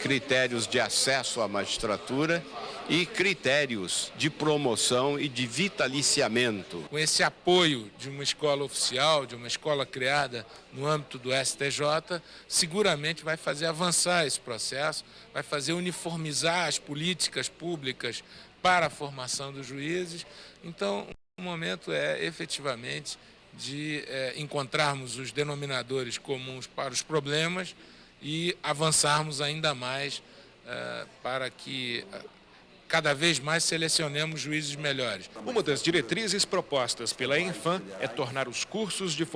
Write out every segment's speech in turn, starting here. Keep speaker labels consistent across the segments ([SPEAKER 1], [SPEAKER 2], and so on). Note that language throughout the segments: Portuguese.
[SPEAKER 1] critérios de acesso à magistratura e critérios de promoção e de vitaliciamento.
[SPEAKER 2] Com esse apoio de uma escola oficial, de uma escola criada no âmbito do STJ, seguramente vai fazer avançar esse processo, vai fazer uniformizar as políticas públicas para a formação dos juízes. Então, o momento é efetivamente de encontrarmos os denominadores comuns para os problemas e avançarmos ainda mais para que cada vez mais selecionemos juízes melhores.
[SPEAKER 3] Uma das diretrizes propostas pela Enfam é tornar os cursos de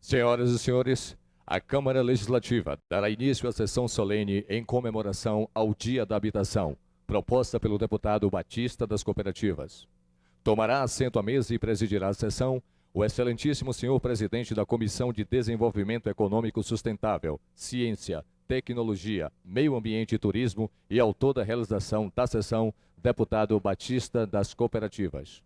[SPEAKER 4] Senhoras e senhores, a Câmara Legislativa dará início à sessão solene em comemoração ao Dia da Habitação, proposta pelo deputado Batista das Cooperativas. Tomará assento à mesa e presidirá a sessão o excelentíssimo senhor presidente da Comissão de Desenvolvimento Econômico Sustentável, Ciência, Tecnologia, Meio Ambiente e Turismo e autor da realização da sessão, deputado Batista das Cooperativas.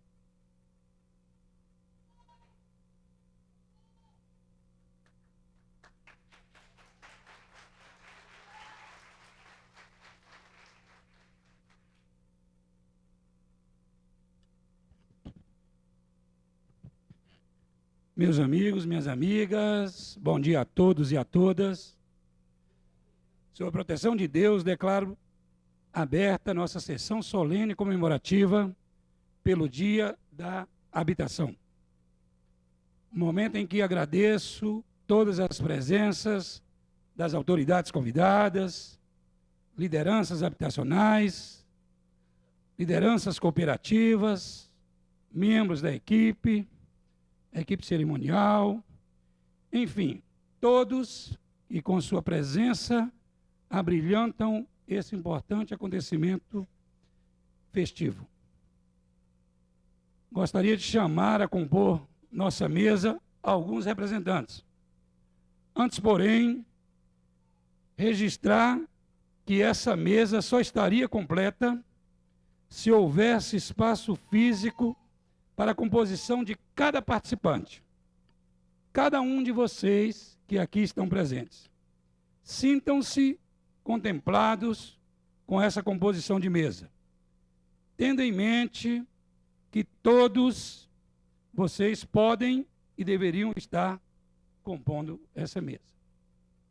[SPEAKER 5] Meus amigos, minhas amigas, bom dia a todos e a todas. Sob a proteção de Deus, declaro aberta nossa sessão solene comemorativa pelo Dia da Habitação. Momento em que agradeço todas as presenças das autoridades convidadas, lideranças habitacionais, lideranças cooperativas, membros da equipe cerimonial, enfim, todos que com sua presença abrilhantam esse importante acontecimento festivo. Gostaria de chamar a compor nossa mesa alguns representantes. Antes, porém, registrar que essa mesa só estaria completa se houvesse espaço físico para a composição de cada participante. Cada um de vocês que aqui estão presentes, sintam-se contemplados com essa composição de mesa, tendo em mente que todos vocês podem e deveriam estar compondo essa mesa.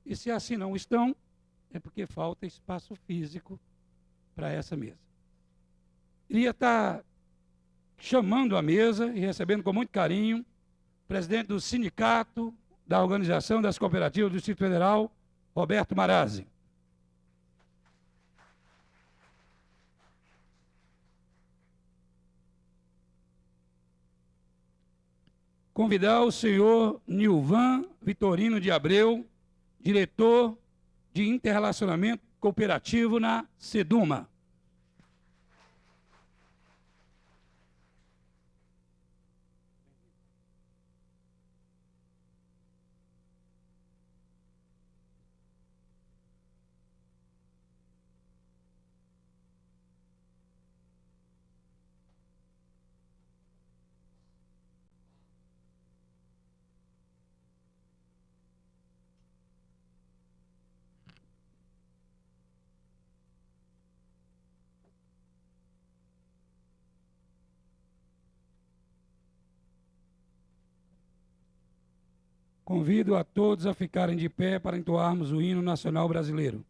[SPEAKER 5] E se assim não estão, é porque falta espaço físico para essa mesa. Iria estar chamando à mesa e recebendo com muito carinho o presidente do Sindicato da Organização das Cooperativas do Distrito Federal, Roberto Marazzi. Convidar o senhor Nilvan Vitorino de Abreu, diretor de Interrelacionamento Cooperativo na SEDUMA. Convido a todos a ficarem de pé para entoarmos o hino nacional brasileiro.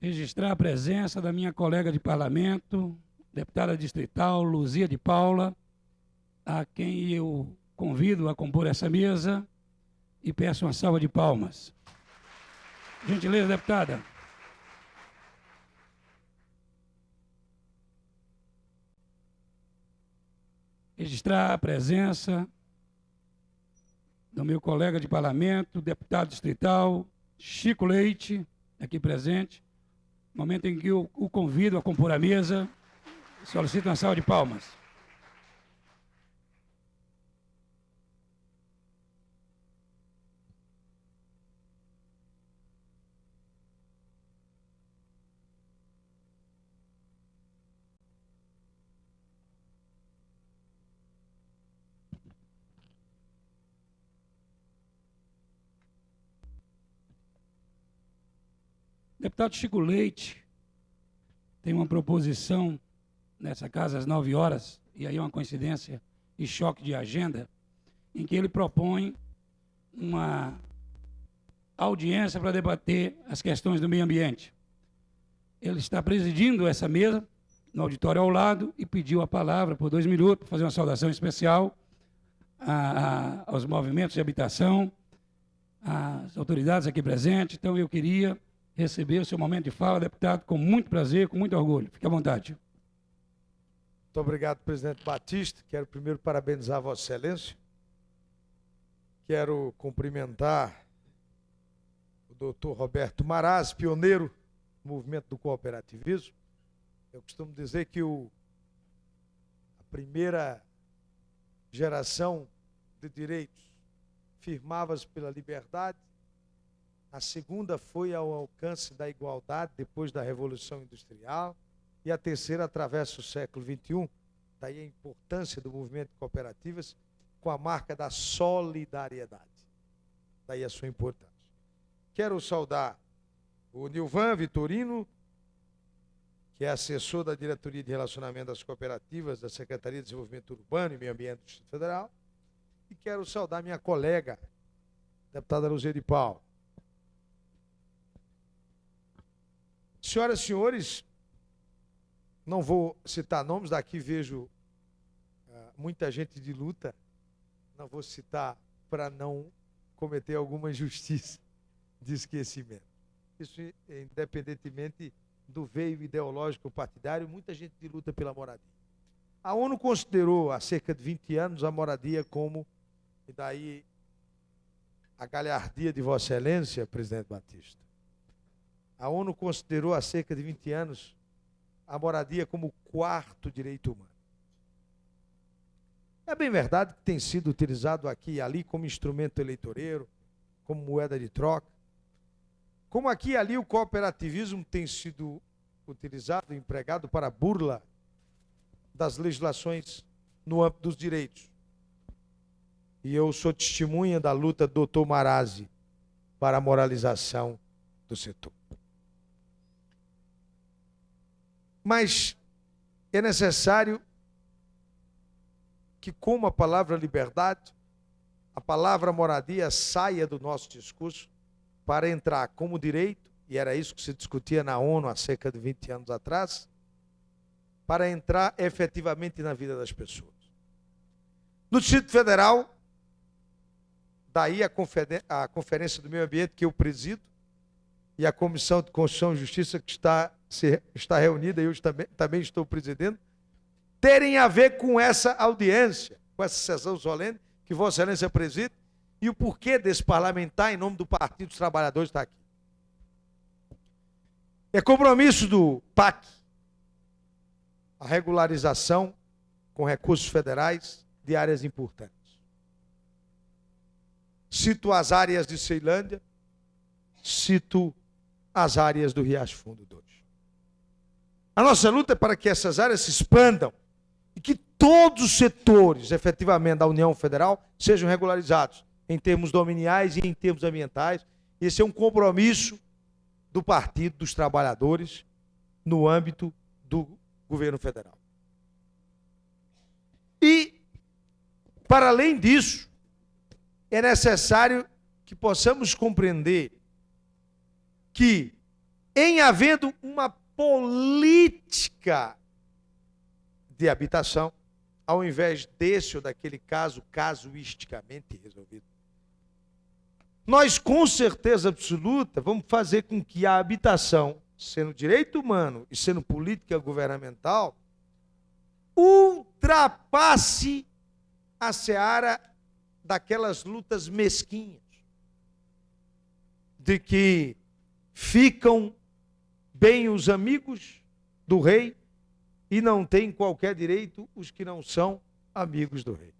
[SPEAKER 5] registrar a presença da minha colega de parlamento, deputada distrital Luzia de Paula, a quem eu convido a compor essa mesa e peço uma salva de palmas. Gentileza, deputada. Registrar a presença do meu colega de parlamento, deputado distrital Chico Leite, aqui presente, momento em que eu o convido a compor a mesa. Solicito uma salva de palmas. Deputado Chico Leite tem uma proposição nessa casa às 9 horas, e aí é uma coincidência e choque de agenda, em que ele propõe uma audiência para debater as questões do meio ambiente. Ele está presidindo essa mesa, no auditório ao lado, e pediu a palavra por 2 minutos para fazer uma saudação especial aos movimentos de habitação, às autoridades aqui presentes. Então, eu queria receber o seu momento de fala, deputado, com muito prazer, com muito orgulho. Fique à vontade.
[SPEAKER 6] Muito obrigado, presidente Batista. Quero primeiro parabenizar Vossa Excelência. Quero cumprimentar o doutor Roberto Maraz, pioneiro do movimento do cooperativismo. Eu costumo dizer que a primeira geração de direitos firmava-se pela liberdade, a segunda foi ao alcance da igualdade depois da Revolução Industrial, e a terceira atravessa o século XXI, daí a importância do movimento de cooperativas com a marca da solidariedade, daí a sua importância. Quero saudar o Nilvan Vitorino, que é assessor da Diretoria de Relacionamento das Cooperativas da Secretaria de Desenvolvimento Urbano e Meio Ambiente do Distrito Federal, e quero saudar minha colega, deputada Luzia de Paula. Senhoras e senhores, não vou citar nomes, daqui vejo muita gente de luta, não vou citar para não cometer alguma injustiça de esquecimento. Isso independentemente do veio ideológico partidário, muita gente de luta pela moradia. A ONU considerou há cerca de 20 anos a moradia como, e daí a galhardia de Vossa Excelência, presidente Batista, a ONU considerou há cerca de 20 anos a moradia como o 4º direito humano. É bem verdade que tem sido utilizado aqui e ali como instrumento eleitoreiro, como moeda de troca. Como aqui e ali o cooperativismo tem sido utilizado, empregado para burla das legislações no âmbito dos direitos. E eu sou testemunha da luta do Dr. Marazzi para a moralização do setor. Mas é necessário que, como a palavra liberdade, a palavra moradia saia do nosso discurso para entrar como direito, e era isso que se discutia na ONU há cerca de 20 anos atrás, para entrar efetivamente na vida das pessoas. No Distrito Federal, daí a Conferência do Meio Ambiente que eu presido, e a Comissão de Constituição e Justiça que está reunida, e eu também estou presidindo, terem a ver com essa audiência, com essa sessão solene que Vossa Excelência preside, e o porquê desse parlamentar, em nome do Partido dos Trabalhadores, estar aqui. É compromisso do PAC a regularização com recursos federais de áreas importantes. Cito as áreas de Ceilândia, cito as áreas do Riacho Fundo 2. A nossa luta é para que essas áreas se expandam e que todos os setores, efetivamente, da União Federal sejam regularizados em termos dominiais e em termos ambientais. Esse é um compromisso do Partido dos Trabalhadores no âmbito do governo federal. E, para além disso, é necessário que possamos compreender que em havendo uma política de habitação, ao invés desse ou daquele caso casuisticamente resolvido. Nós, com certeza absoluta, vamos fazer com que a habitação, sendo direito humano e sendo política governamental, ultrapasse a seara daquelas lutas mesquinhas, de que ficam bem os amigos do rei e não têm qualquer direito os que não são amigos do rei.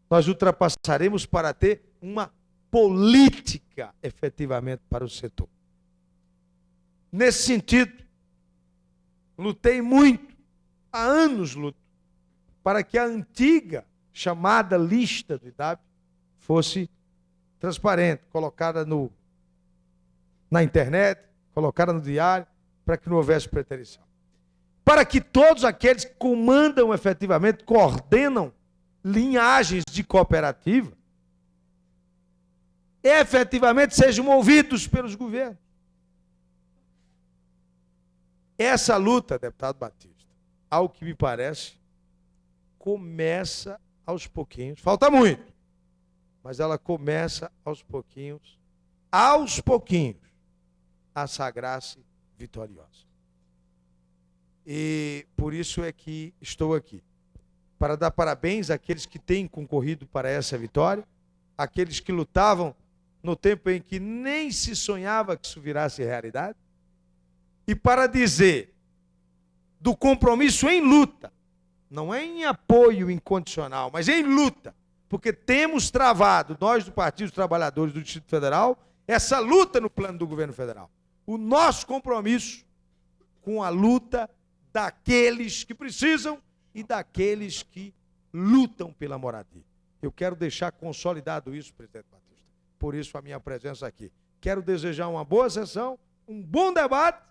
[SPEAKER 6] Nós ultrapassaremos para ter uma política, efetivamente, para o setor. Nesse sentido, lutei muito, há anos luto, para que a antiga chamada lista do IDAB fosse transparente, colocada na internet, colocada no diário, para que não houvesse preterição. Para que todos aqueles que comandam efetivamente, coordenam linhagens de cooperativa, efetivamente sejam ouvidos pelos governos. Essa luta, deputado Batista, ao que me parece, começa aos pouquinhos, falta muito, mas ela começa aos pouquinhos, a sagrar-se vitoriosa. E por isso é que estou aqui, para dar parabéns àqueles que têm concorrido para essa vitória, aqueles que lutavam no tempo em que nem se sonhava que isso virasse realidade, e para dizer do compromisso em luta, não é em apoio incondicional, mas em luta, porque temos travado, nós do Partido dos Trabalhadores do Distrito Federal, essa luta no plano do governo federal. O nosso compromisso com a luta daqueles que precisam e daqueles que lutam pela moradia. Eu quero deixar consolidado isso, presidente Batista. Por isso a minha presença aqui. Quero desejar uma boa sessão, um bom debate.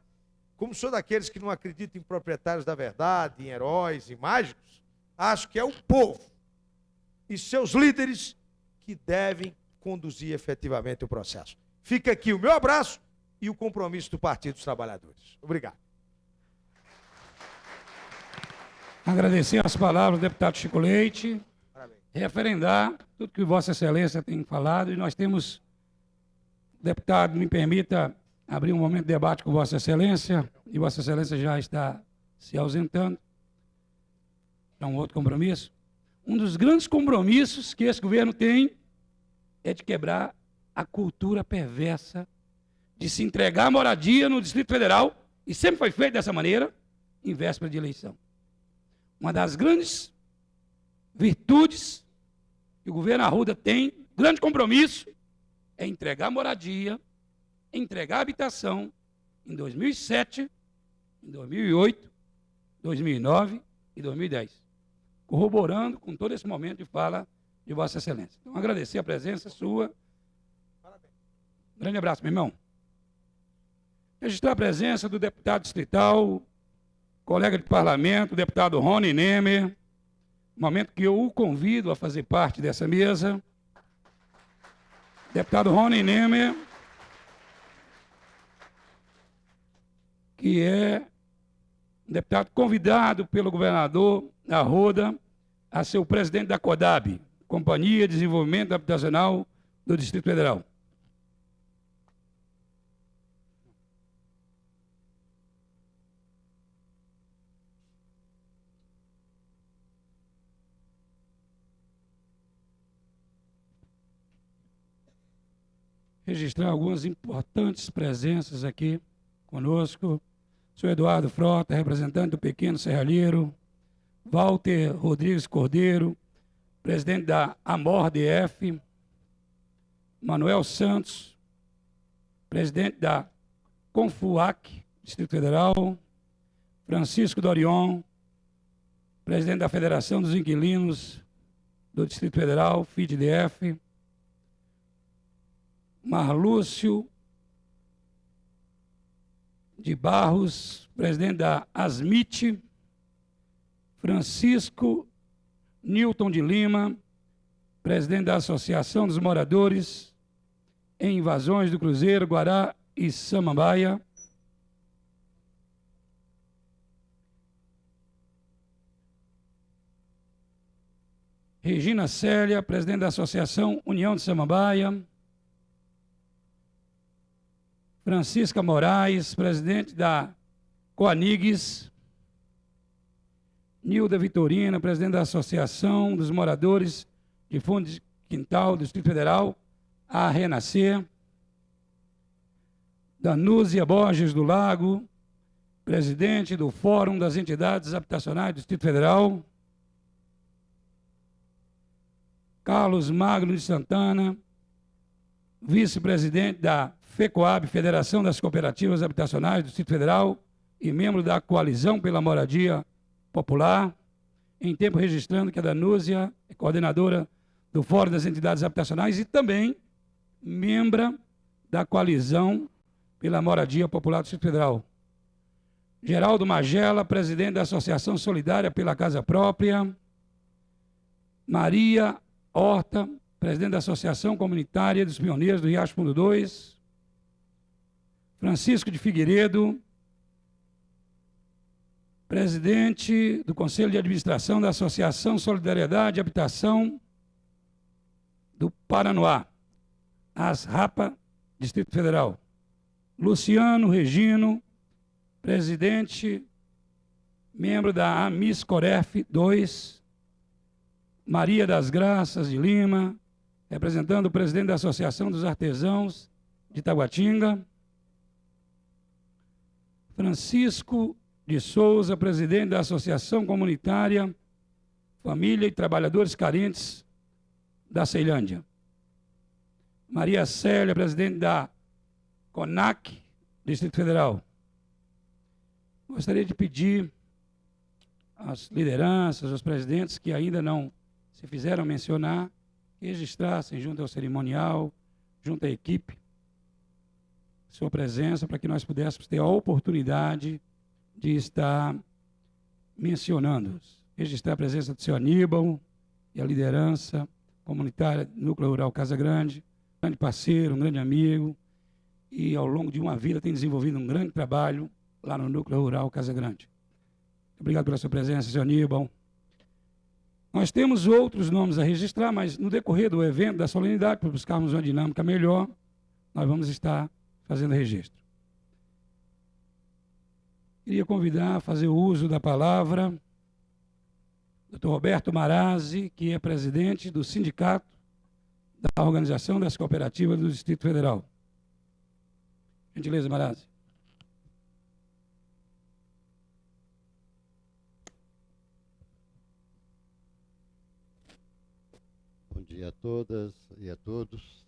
[SPEAKER 6] Como sou daqueles que não acreditam em proprietários da verdade, em heróis e mágicos, acho que é o povo e seus líderes que devem conduzir efetivamente o processo. Fica aqui o meu abraço e o compromisso do Partido dos Trabalhadores. Obrigado.
[SPEAKER 5] Agradecer as palavras do deputado Chico Leite,
[SPEAKER 6] Parabéns.
[SPEAKER 5] referendar tudo que Vossa Excelência tem falado, e nós temos, deputado, me permita abrir um momento de debate com Vossa Excelência, e Vossa Excelência já está se ausentando para um outro compromisso. Um dos grandes compromissos que esse governo tem é de quebrar a cultura perversa de se entregar a moradia no Distrito Federal, e sempre foi feito dessa maneira, em véspera de eleição. Uma das grandes virtudes que o governo Arruda tem, grande compromisso, é entregar moradia, entregar habitação em 2007, em 2008, 2009 e 2010, corroborando com todo esse momento de fala de Vossa Excelência. Então, agradecer a presença sua. Parabéns. Grande abraço, meu irmão. Registrar a presença do deputado distrital, colega de parlamento, o deputado Rony Nemer, momento que eu o convido a fazer parte dessa mesa. Deputado Rony Nemer, que é deputado convidado pelo governador Arruda a ser o presidente da CODAB, Companhia de Desenvolvimento Habitacional do Distrito Federal. Registrar algumas importantes presenças aqui conosco. Senhor Eduardo Frota, representante do Pequeno Serralheiro, Walter Rodrigues Cordeiro, presidente da AMOR-DF, Manuel Santos, presidente da CONFUAC, Distrito Federal, Francisco Dorion, presidente da Federação dos Inquilinos do Distrito Federal, FIDDF, Marlúcio de Barros, presidente da ASMIT, Francisco Newton de Lima, presidente da Associação dos Moradores em Invasões do Cruzeiro, Guará e Samambaia, Regina Célia, presidente da Associação União de Samambaia. Francisca Moraes, presidente da Coanigues. Nilda Vitorina, presidente da Associação dos Moradores de Fundo de Quintal do Distrito Federal, a Renascer. Danúzia Borges do Lago, presidente do Fórum das Entidades Habitacionais do Distrito Federal. Carlos Magno de Santana, vice-presidente da FECOAB, Federação das Cooperativas Habitacionais do Distrito Federal, e membro da Coalizão pela Moradia Popular, em tempo registrando que a Danúzia é coordenadora do Fórum das Entidades Habitacionais e também membra da Coalizão pela Moradia Popular do Distrito Federal. Geraldo Magela, presidente da Associação Solidária pela Casa Própria. Maria Horta, presidente da Associação Comunitária dos Pioneiros do Riacho Fundo 2. Francisco de Figueiredo, presidente do Conselho de Administração da Associação Solidariedade e Habitação do Paranoá, ASRAPA, Distrito Federal. Luciano Regino, presidente, membro da AMIS-COREF 2. Maria das Graças de Lima, representando o presidente da Associação dos Artesãos de Taguatinga. Francisco de Souza, presidente da Associação Comunitária Família e Trabalhadores Carentes da Ceilândia. Maria Célia, presidente da CONAC, Distrito Federal. Gostaria de pedir às lideranças, aos presidentes que ainda não se fizeram mencionar, que registrassem junto ao cerimonial, junto à equipe, sua presença, para que nós pudéssemos ter a oportunidade de estar mencionando-os. Registrar a presença do seu Aníbal e a liderança comunitária do Núcleo Rural Casa Grande, um grande parceiro, um grande amigo, e ao longo de uma vida tem desenvolvido um grande trabalho lá no Núcleo Rural Casa Grande. Obrigado pela sua presença, seu Aníbal. Nós temos outros nomes a registrar, mas no decorrer do evento, da solenidade, para buscarmos uma dinâmica melhor, nós vamos estar fazendo registro. Queria convidar a fazer o uso da palavra o Dr. Roberto Marazzi, que é presidente do Sindicato da Organização das Cooperativas do Distrito Federal. Gentileza, Marazzi.
[SPEAKER 7] Bom dia a todas e a todos.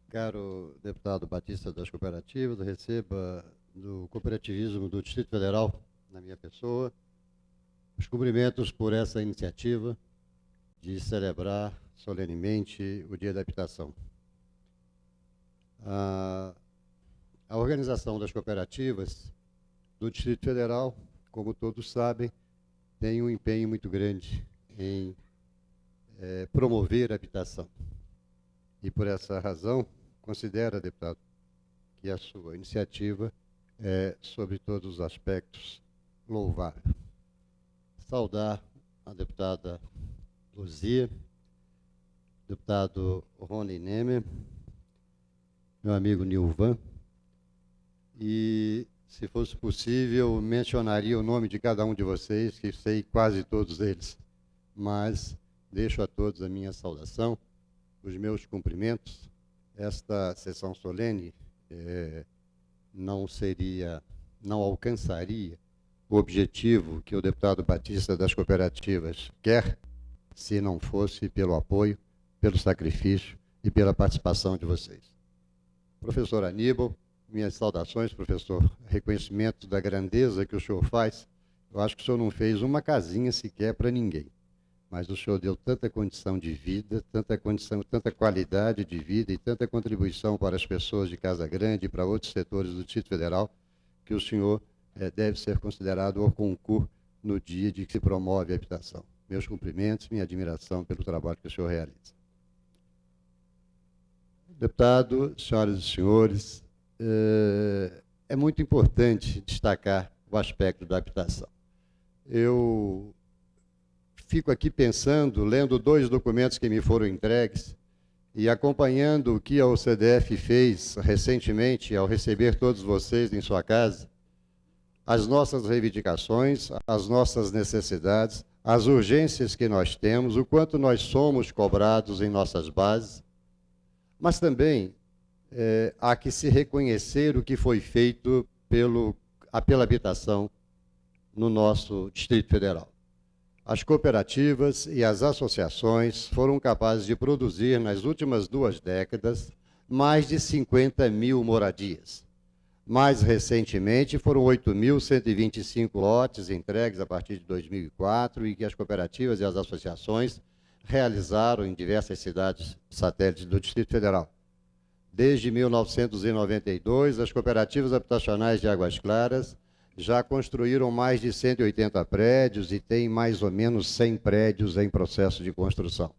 [SPEAKER 7] Caro deputado Batista das Cooperativas, receba do cooperativismo do Distrito Federal, na minha pessoa, os cumprimentos por essa iniciativa de celebrar solenemente o Dia da Habitação. A Organização das Cooperativas do Distrito Federal, como todos sabem, tem um empenho muito grande em promover a habitação. E por essa razão, considera, deputado, que a sua iniciativa é, sobre todos os aspectos, louvável. Saudar a deputada Luzia, deputado Rony Nemer, meu amigo Nilvan, e, se fosse possível, mencionaria o nome de cada um de vocês, que sei quase todos eles, mas deixo a todos a minha saudação, os meus cumprimentos. Esta sessão solene não alcançaria o objetivo que o deputado Batista das Cooperativas quer, se não fosse pelo apoio, pelo sacrifício e pela participação de vocês. Professor Aníbal, minhas saudações, professor, reconhecimento da grandeza que o senhor faz. Eu acho que o senhor não fez uma casinha sequer para ninguém, mas o senhor deu tanta condição de vida, tanta qualidade de vida e tanta contribuição para as pessoas de Casa Grande e para outros setores do Distrito Federal, que o senhor deve ser considerado o concurso no dia de que se promove a habitação. Meus cumprimentos, minha admiração pelo trabalho que o senhor realiza. Deputado, senhoras e senhores, é muito importante destacar o aspecto da habitação. Eu fico aqui pensando, lendo 2 documentos que me foram entregues e acompanhando o que a OCDF fez recentemente ao receber todos vocês em sua casa, as nossas reivindicações, as nossas necessidades, as urgências que nós temos, o quanto nós somos cobrados em nossas bases, mas também há que se reconhecer o que foi feito pela habitação no nosso Distrito Federal. As cooperativas e as associações foram capazes de produzir, nas últimas 2 décadas, mais de 50 mil moradias. Mais recentemente, foram 8.125 lotes entregues a partir de 2004 e que as cooperativas e as associações realizaram em diversas cidades satélites do Distrito Federal. Desde 1992, as cooperativas habitacionais de Águas Claras já construíram mais de 180 prédios e têm mais ou menos 100 prédios em processo de construção.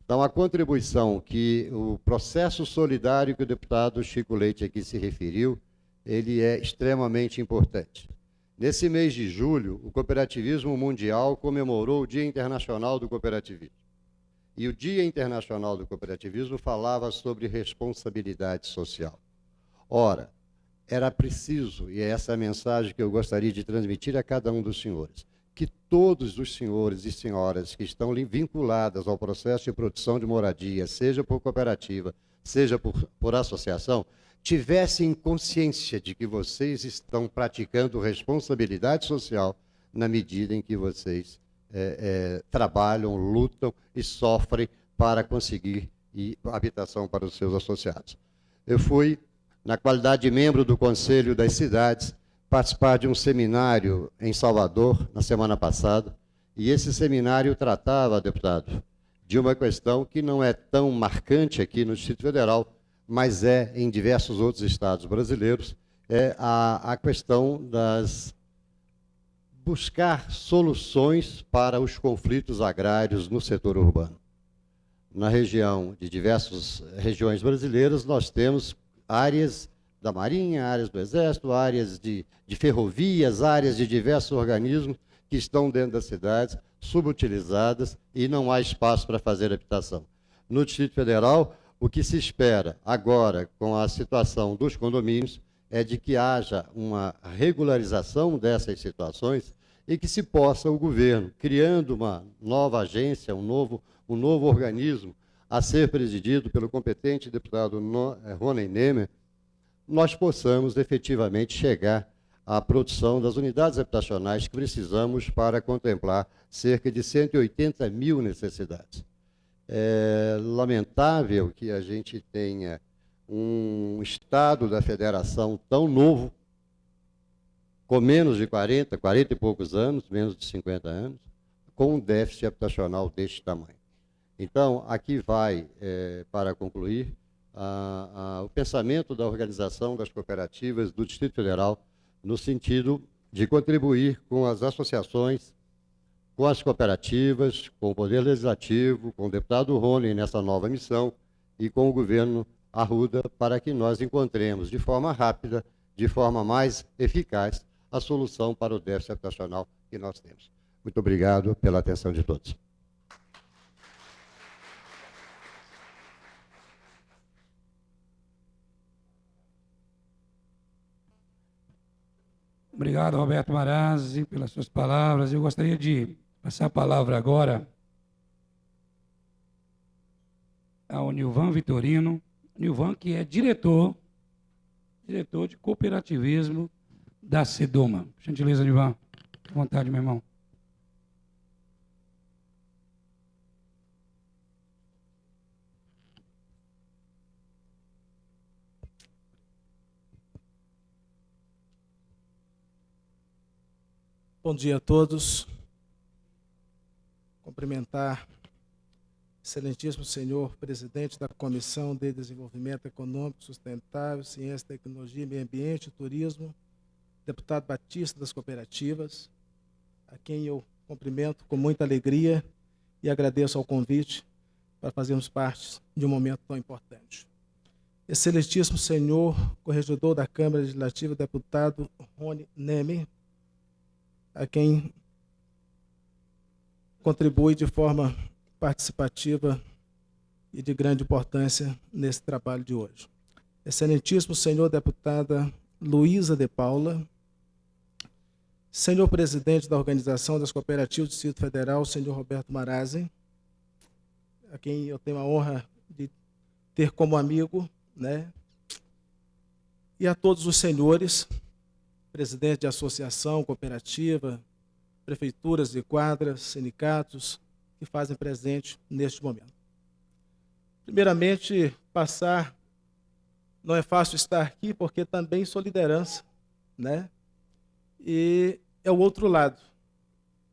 [SPEAKER 7] Então, a contribuição que o processo solidário que o deputado Chico Leite aqui se referiu, ele é extremamente importante. Nesse mês de julho, o Cooperativismo Mundial comemorou o Dia Internacional do Cooperativismo. E o Dia Internacional do Cooperativismo falava sobre responsabilidade social. Ora, era preciso, e é essa a mensagem que eu gostaria de transmitir a cada um dos senhores, que todos os senhores e senhoras que estão vinculadas ao processo de produção de moradia, seja por cooperativa, seja por associação, tivessem consciência de que vocês estão praticando responsabilidade social na medida em que vocês trabalham, lutam e sofrem para conseguir habitação para os seus associados. Eu fui, na qualidade de membro do Conselho das Cidades, participar de um seminário em Salvador, na semana passada, e esse seminário tratava, deputado, de uma questão que não é tão marcante aqui no Distrito Federal, mas é em diversos outros estados brasileiros, é a questão das buscar soluções para os conflitos agrários no setor urbano. Na região de diversas regiões brasileiras, nós temos áreas da Marinha, áreas do Exército, áreas de ferrovias, áreas de diversos organismos que estão dentro das cidades, subutilizadas, e não há espaço para fazer habitação. No Distrito Federal, o que se espera agora, com a situação dos condomínios, é de que haja uma regularização dessas situações e que se possa o governo, criando uma nova agência, um novo organismo, a ser presidido pelo competente deputado Rony Nemer, nós possamos efetivamente chegar à produção das unidades habitacionais que precisamos para contemplar cerca de 180 mil necessidades. É lamentável que a gente tenha um Estado da Federação tão novo, com menos de 40 e poucos anos, menos de 50 anos, com um déficit habitacional deste tamanho. Então, aqui vai, para concluir, o pensamento da organização das cooperativas do Distrito Federal, no sentido de contribuir com as associações, com as cooperativas, com o Poder Legislativo, com o deputado Rony nessa nova missão e com o governo Arruda, para que nós encontremos de forma rápida, de forma mais eficaz, a solução para o déficit habitacional que nós temos. Muito obrigado pela atenção de todos.
[SPEAKER 5] Obrigado, Roberto Marazzi, pelas suas palavras. Eu gostaria de passar a palavra agora ao Nilvan Vitorino. Nilvan, que é diretor de cooperativismo da Sedoma. Gentileza, Nilvan. À vontade, meu irmão.
[SPEAKER 8] Bom dia a todos. Cumprimentar o excelentíssimo senhor presidente da Comissão de Desenvolvimento Econômico Sustentável, Ciência, Tecnologia, Meio Ambiente e Turismo, deputado Batista das Cooperativas, a quem eu cumprimento com muita alegria e agradeço ao convite para fazermos parte de um momento tão importante. Excelentíssimo senhor corregedor da Câmara Legislativa, deputado Rony Nemer, a quem contribui de forma participativa e de grande importância nesse trabalho de hoje. Excelentíssimo senhor deputada Luísa de Paula, senhor presidente da Organização das Cooperativas do Distrito Federal, senhor Roberto Marazzi, a quem eu tenho a honra de ter como amigo, né? E a todos os senhores, presidente de associação, cooperativa, prefeituras de quadras, sindicatos, que fazem presente neste momento. Primeiramente, não é fácil estar aqui, porque também sou liderança, né? E é o outro lado.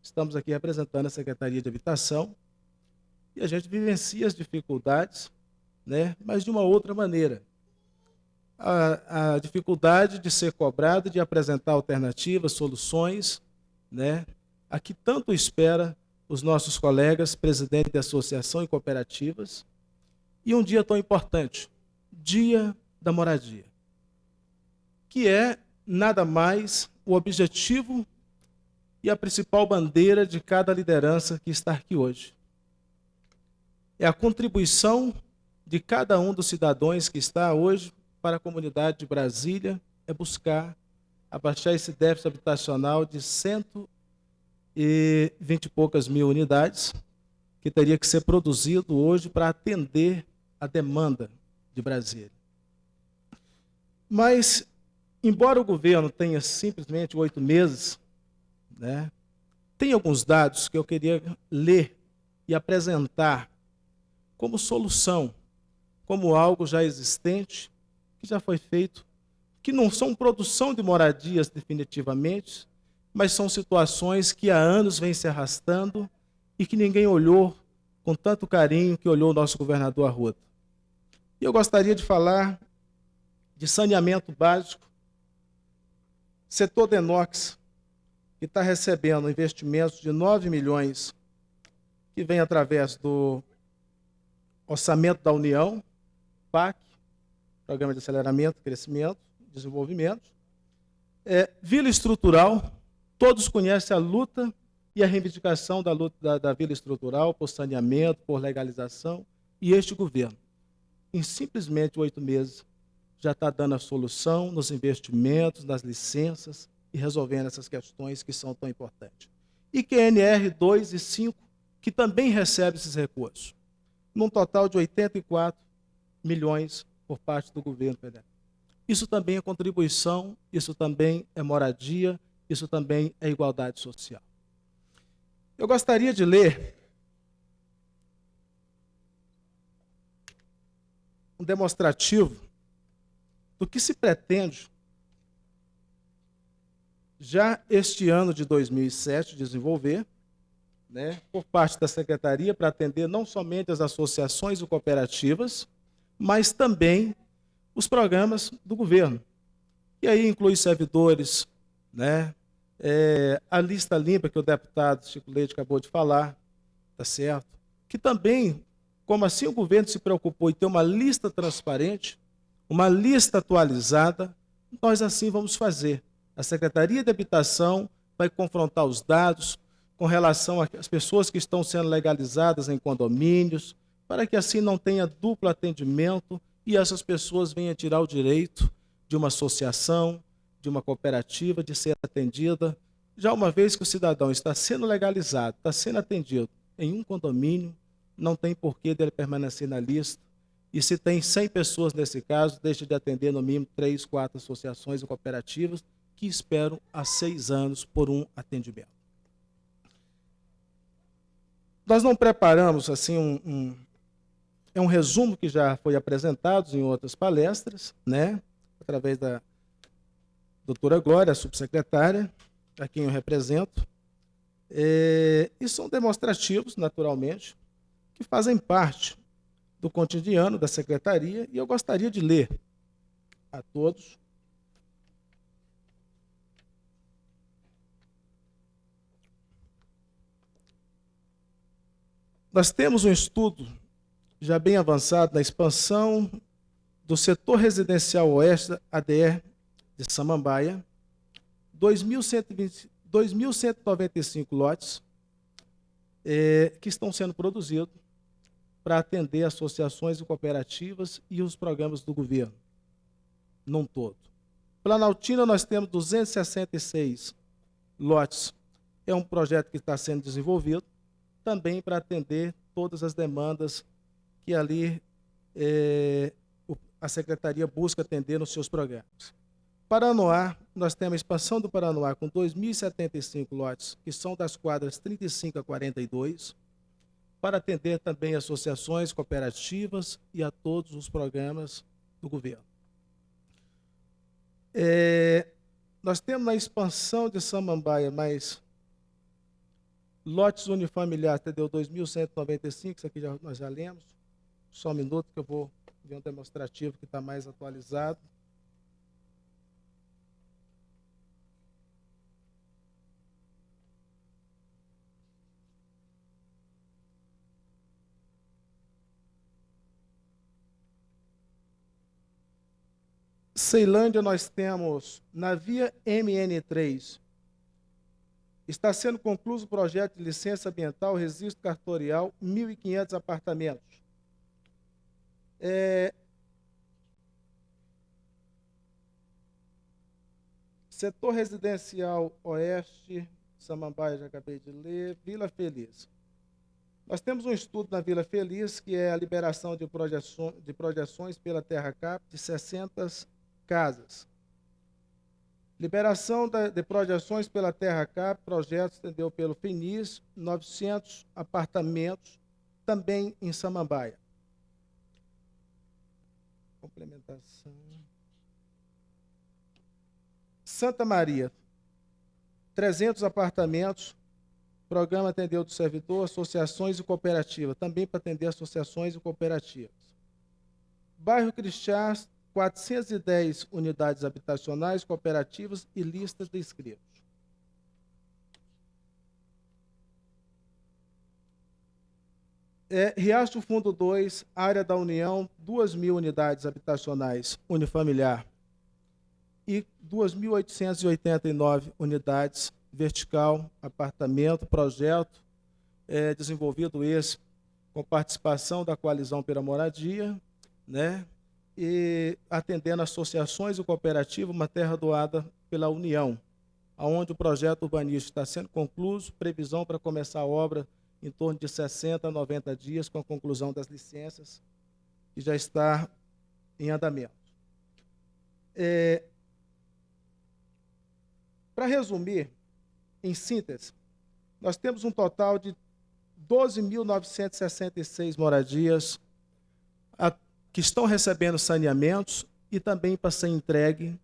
[SPEAKER 8] Estamos aqui representando a Secretaria de Habitação e a gente vivencia as dificuldades, né? Mas de uma outra maneira. A dificuldade de ser cobrado, de apresentar alternativas, soluções, né? A que tanto espera os nossos colegas, presidentes de associação e cooperativas, e um dia tão importante, Dia da Moradia, que é nada mais o objetivo e a principal bandeira de cada liderança que está aqui hoje. É a contribuição de cada um dos cidadãos que está hoje para a comunidade de Brasília, é buscar abaixar esse déficit habitacional de 120 e poucas mil unidades, que teria que ser produzido hoje para atender a demanda de Brasília. Mas, embora o governo tenha simplesmente 8 meses, né, tem alguns dados que eu queria ler e apresentar como solução, como algo já existente, que já foi feito, que não são produção de moradias definitivamente, mas são situações que há anos vêm se arrastando e que ninguém olhou com tanto carinho que olhou o nosso governador Arruda. E eu gostaria de falar de saneamento básico, setor de inox, que está recebendo investimentos de 9 milhões, que vem através do orçamento da União, PAC, Programa de Aceleramento, Crescimento, Desenvolvimento. Vila Estrutural, todos conhecem a luta e a reivindicação da luta da Vila Estrutural por saneamento, por legalização, e este governo, em simplesmente 8 meses, já está dando a solução nos investimentos, nas licenças e resolvendo essas questões que são tão importantes. E QNR 2 e 5, que também recebe esses recursos, num total de 84 milhões por parte do governo federal. Isso também é contribuição, isso também é moradia, isso também é igualdade social. Eu gostaria de ler um demonstrativo do que se pretende já este ano de 2007 desenvolver, né, por parte da Secretaria para atender não somente as associações e cooperativas, mas também os programas do governo. E aí inclui servidores, né, a lista limpa que o deputado Chico Leite acabou de falar, tá certo? Que também, como assim o governo se preocupou em ter uma lista transparente, uma lista atualizada, nós assim vamos fazer. A Secretaria de Habitação vai confrontar os dados com relação às pessoas que estão sendo legalizadas em condomínios, para que assim não tenha duplo atendimento e essas pessoas venham tirar o direito de uma associação, de uma cooperativa, de ser atendida. Já uma vez que o cidadão está sendo legalizado, está sendo atendido em um condomínio, não tem porquê dele permanecer na lista. E se tem 100 pessoas nesse caso, deixa de atender no mínimo 3, 4 associações e cooperativas que esperam há 6 anos por um atendimento. Nós não preparamos assim um resumo que já foi apresentado em outras palestras, né, através da doutora Glória, a subsecretária, a quem eu represento, e são demonstrativos, naturalmente, que fazem parte do cotidiano da Secretaria, e eu gostaria de ler a todos. Nós temos um estudo já bem avançado na expansão do setor residencial oeste ADR de Samambaia, 2.195 lotes, que estão sendo produzidos para atender associações e cooperativas e os programas do governo, num todo. Planaltina, nós temos 266 lotes. É um projeto que está sendo desenvolvido também para atender todas as demandas que ali a Secretaria busca atender nos seus programas. Paranoá, nós temos a expansão do Paranoá com 2.075 lotes, que são das quadras 35 a 42, para atender também associações, cooperativas e a todos os programas do governo. Nós temos na expansão de Samambaia mais lotes unifamiliares, entendeu? 2.195, isso aqui nós já lemos. Só um minuto que eu vou ver um demonstrativo que está mais atualizado. Ceilândia, nós temos na via MN3, está sendo concluído o projeto de licença ambiental, registro cartorial, 1.500 apartamentos. Setor residencial oeste, Samambaia, já acabei de ler, Vila Feliz. Nós temos um estudo na Vila Feliz, que é a liberação de projeções pela Terra Cap de 60 casas. Liberação de projeções pela Terra Cap, projetos, entendeu, pelo FINIS, 900 apartamentos, também em Samambaia. Complementação. Santa Maria, 300 apartamentos, programa atendeu do servidor, associações e cooperativas, também para atender associações e cooperativas. Bairro Crixás, 410 unidades habitacionais, cooperativas e listas de inscritos. Riacho do Fundo 2, área da União, 2.000 unidades habitacionais unifamiliar e 2.889 unidades vertical, apartamento, projeto desenvolvido esse com participação da Coalizão pela Moradia, né? E atendendo associações e cooperativas, uma terra doada pela União, onde o projeto urbanístico está sendo concluído, previsão para começar a obra em torno de 60 a 90 dias, com a conclusão das licenças, que já está em andamento. Para resumir, em síntese, nós temos um total de 12.966 moradias que estão recebendo saneamentos e também para ser entregue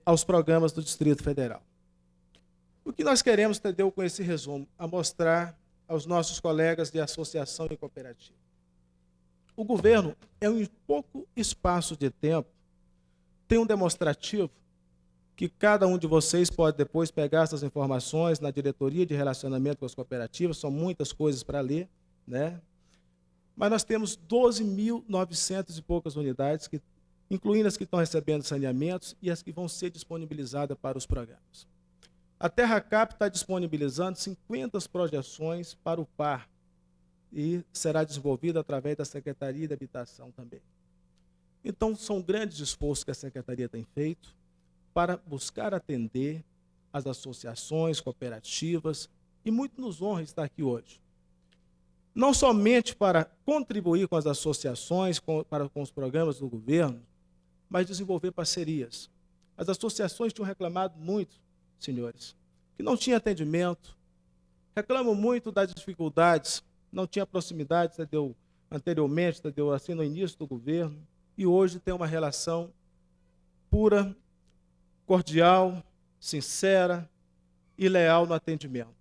[SPEAKER 8] aos programas do Distrito Federal. O que nós queremos, entendeu, com esse resumo? A mostrar aos nossos colegas de associação e cooperativa. O governo, em pouco espaço de tempo, tem um demonstrativo que cada um de vocês pode depois pegar essas informações na diretoria de relacionamento com as cooperativas, são muitas coisas para ler, né? Mas nós temos 12.900 e poucas unidades, incluindo as que estão recebendo saneamentos e as que vão ser disponibilizadas para os programas. A Terra Cap está disponibilizando 50 projeções para o PAR e será desenvolvida através da Secretaria de Habitação também. Então, são grandes esforços que a Secretaria tem feito para buscar atender as associações, cooperativas, e muito nos honra estar aqui hoje. Não somente para contribuir com as associações, com os programas do governo, mas desenvolver parcerias. As associações tinham reclamado muito, senhores, que não tinha atendimento, reclamam muito das dificuldades, não tinha proximidade, entendeu? Anteriormente, entendeu? Assim, no início do governo, e hoje tem uma relação pura, cordial, sincera e leal no atendimento.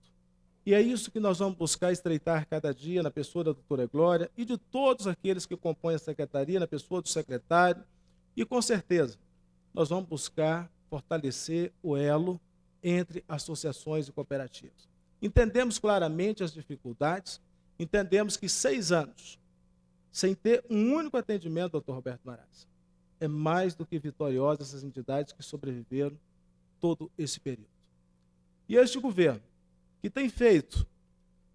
[SPEAKER 8] E é isso que nós vamos buscar estreitar cada dia na pessoa da doutora Glória e de todos aqueles que compõem a secretaria, na pessoa do secretário, e com certeza nós vamos buscar fortalecer o elo entre associações e cooperativas. Entendemos claramente as dificuldades, entendemos que 6 anos sem ter um único atendimento, doutor Roberto Maraz, é mais do que vitoriosa essas entidades que sobreviveram todo esse período. E este governo, que tem feito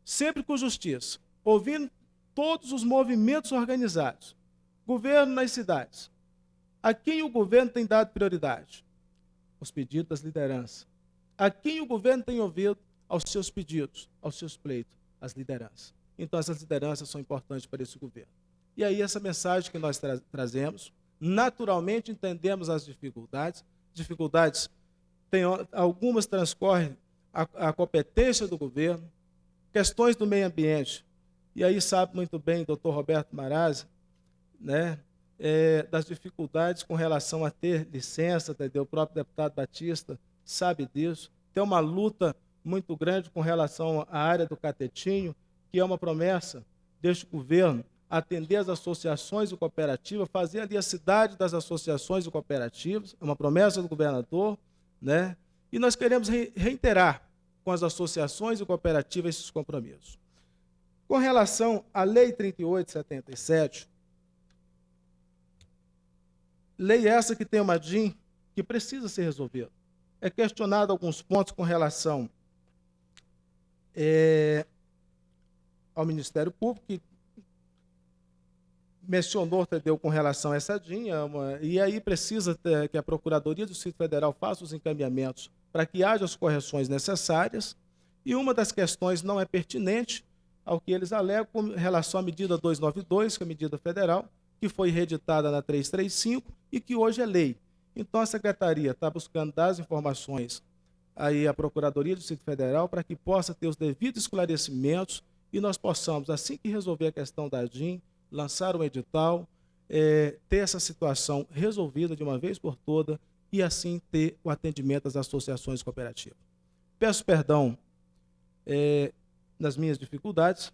[SPEAKER 8] sempre com justiça, ouvindo todos os movimentos organizados, governo nas cidades. A quem o governo tem dado prioridade? Os pedidos das lideranças. A quem o governo tem ouvido? Aos seus pedidos, aos seus pleitos, as lideranças. Então, essas lideranças são importantes para esse governo. E aí, essa mensagem que nós trazemos, naturalmente entendemos as dificuldades, algumas transcorrem a competência do governo, questões do meio ambiente. E aí sabe muito bem o doutor Roberto Marazzi, né, das dificuldades com relação a ter licença, entendeu? O próprio deputado Batista sabe disso. Tem uma luta muito grande com relação à área do catetinho, que é uma promessa deste governo, atender as associações e cooperativas, fazer ali a cidade das associações e cooperativas, é uma promessa do governador, né? E nós queremos reiterar com as associações e cooperativas esses compromissos. Com relação à Lei 3877, lei essa que tem uma DIN que precisa ser resolvida. É questionado alguns pontos com relação ao Ministério Público, que mencionou, entendeu, com relação a essa DIN, e aí precisa que a Procuradoria do Distrito Federal faça os encaminhamentos para que haja as correções necessárias, e uma das questões não é pertinente ao que eles alegam com relação à medida 292, que é a medida federal, que foi reeditada na 335 e que hoje é lei. Então, a Secretaria está buscando dar as informações aí à Procuradoria do Distrito Federal para que possa ter os devidos esclarecimentos e nós possamos, assim que resolver a questão da DIN, lançar um edital, ter essa situação resolvida de uma vez por toda e assim ter o atendimento das associações cooperativas. Peço perdão nas minhas dificuldades,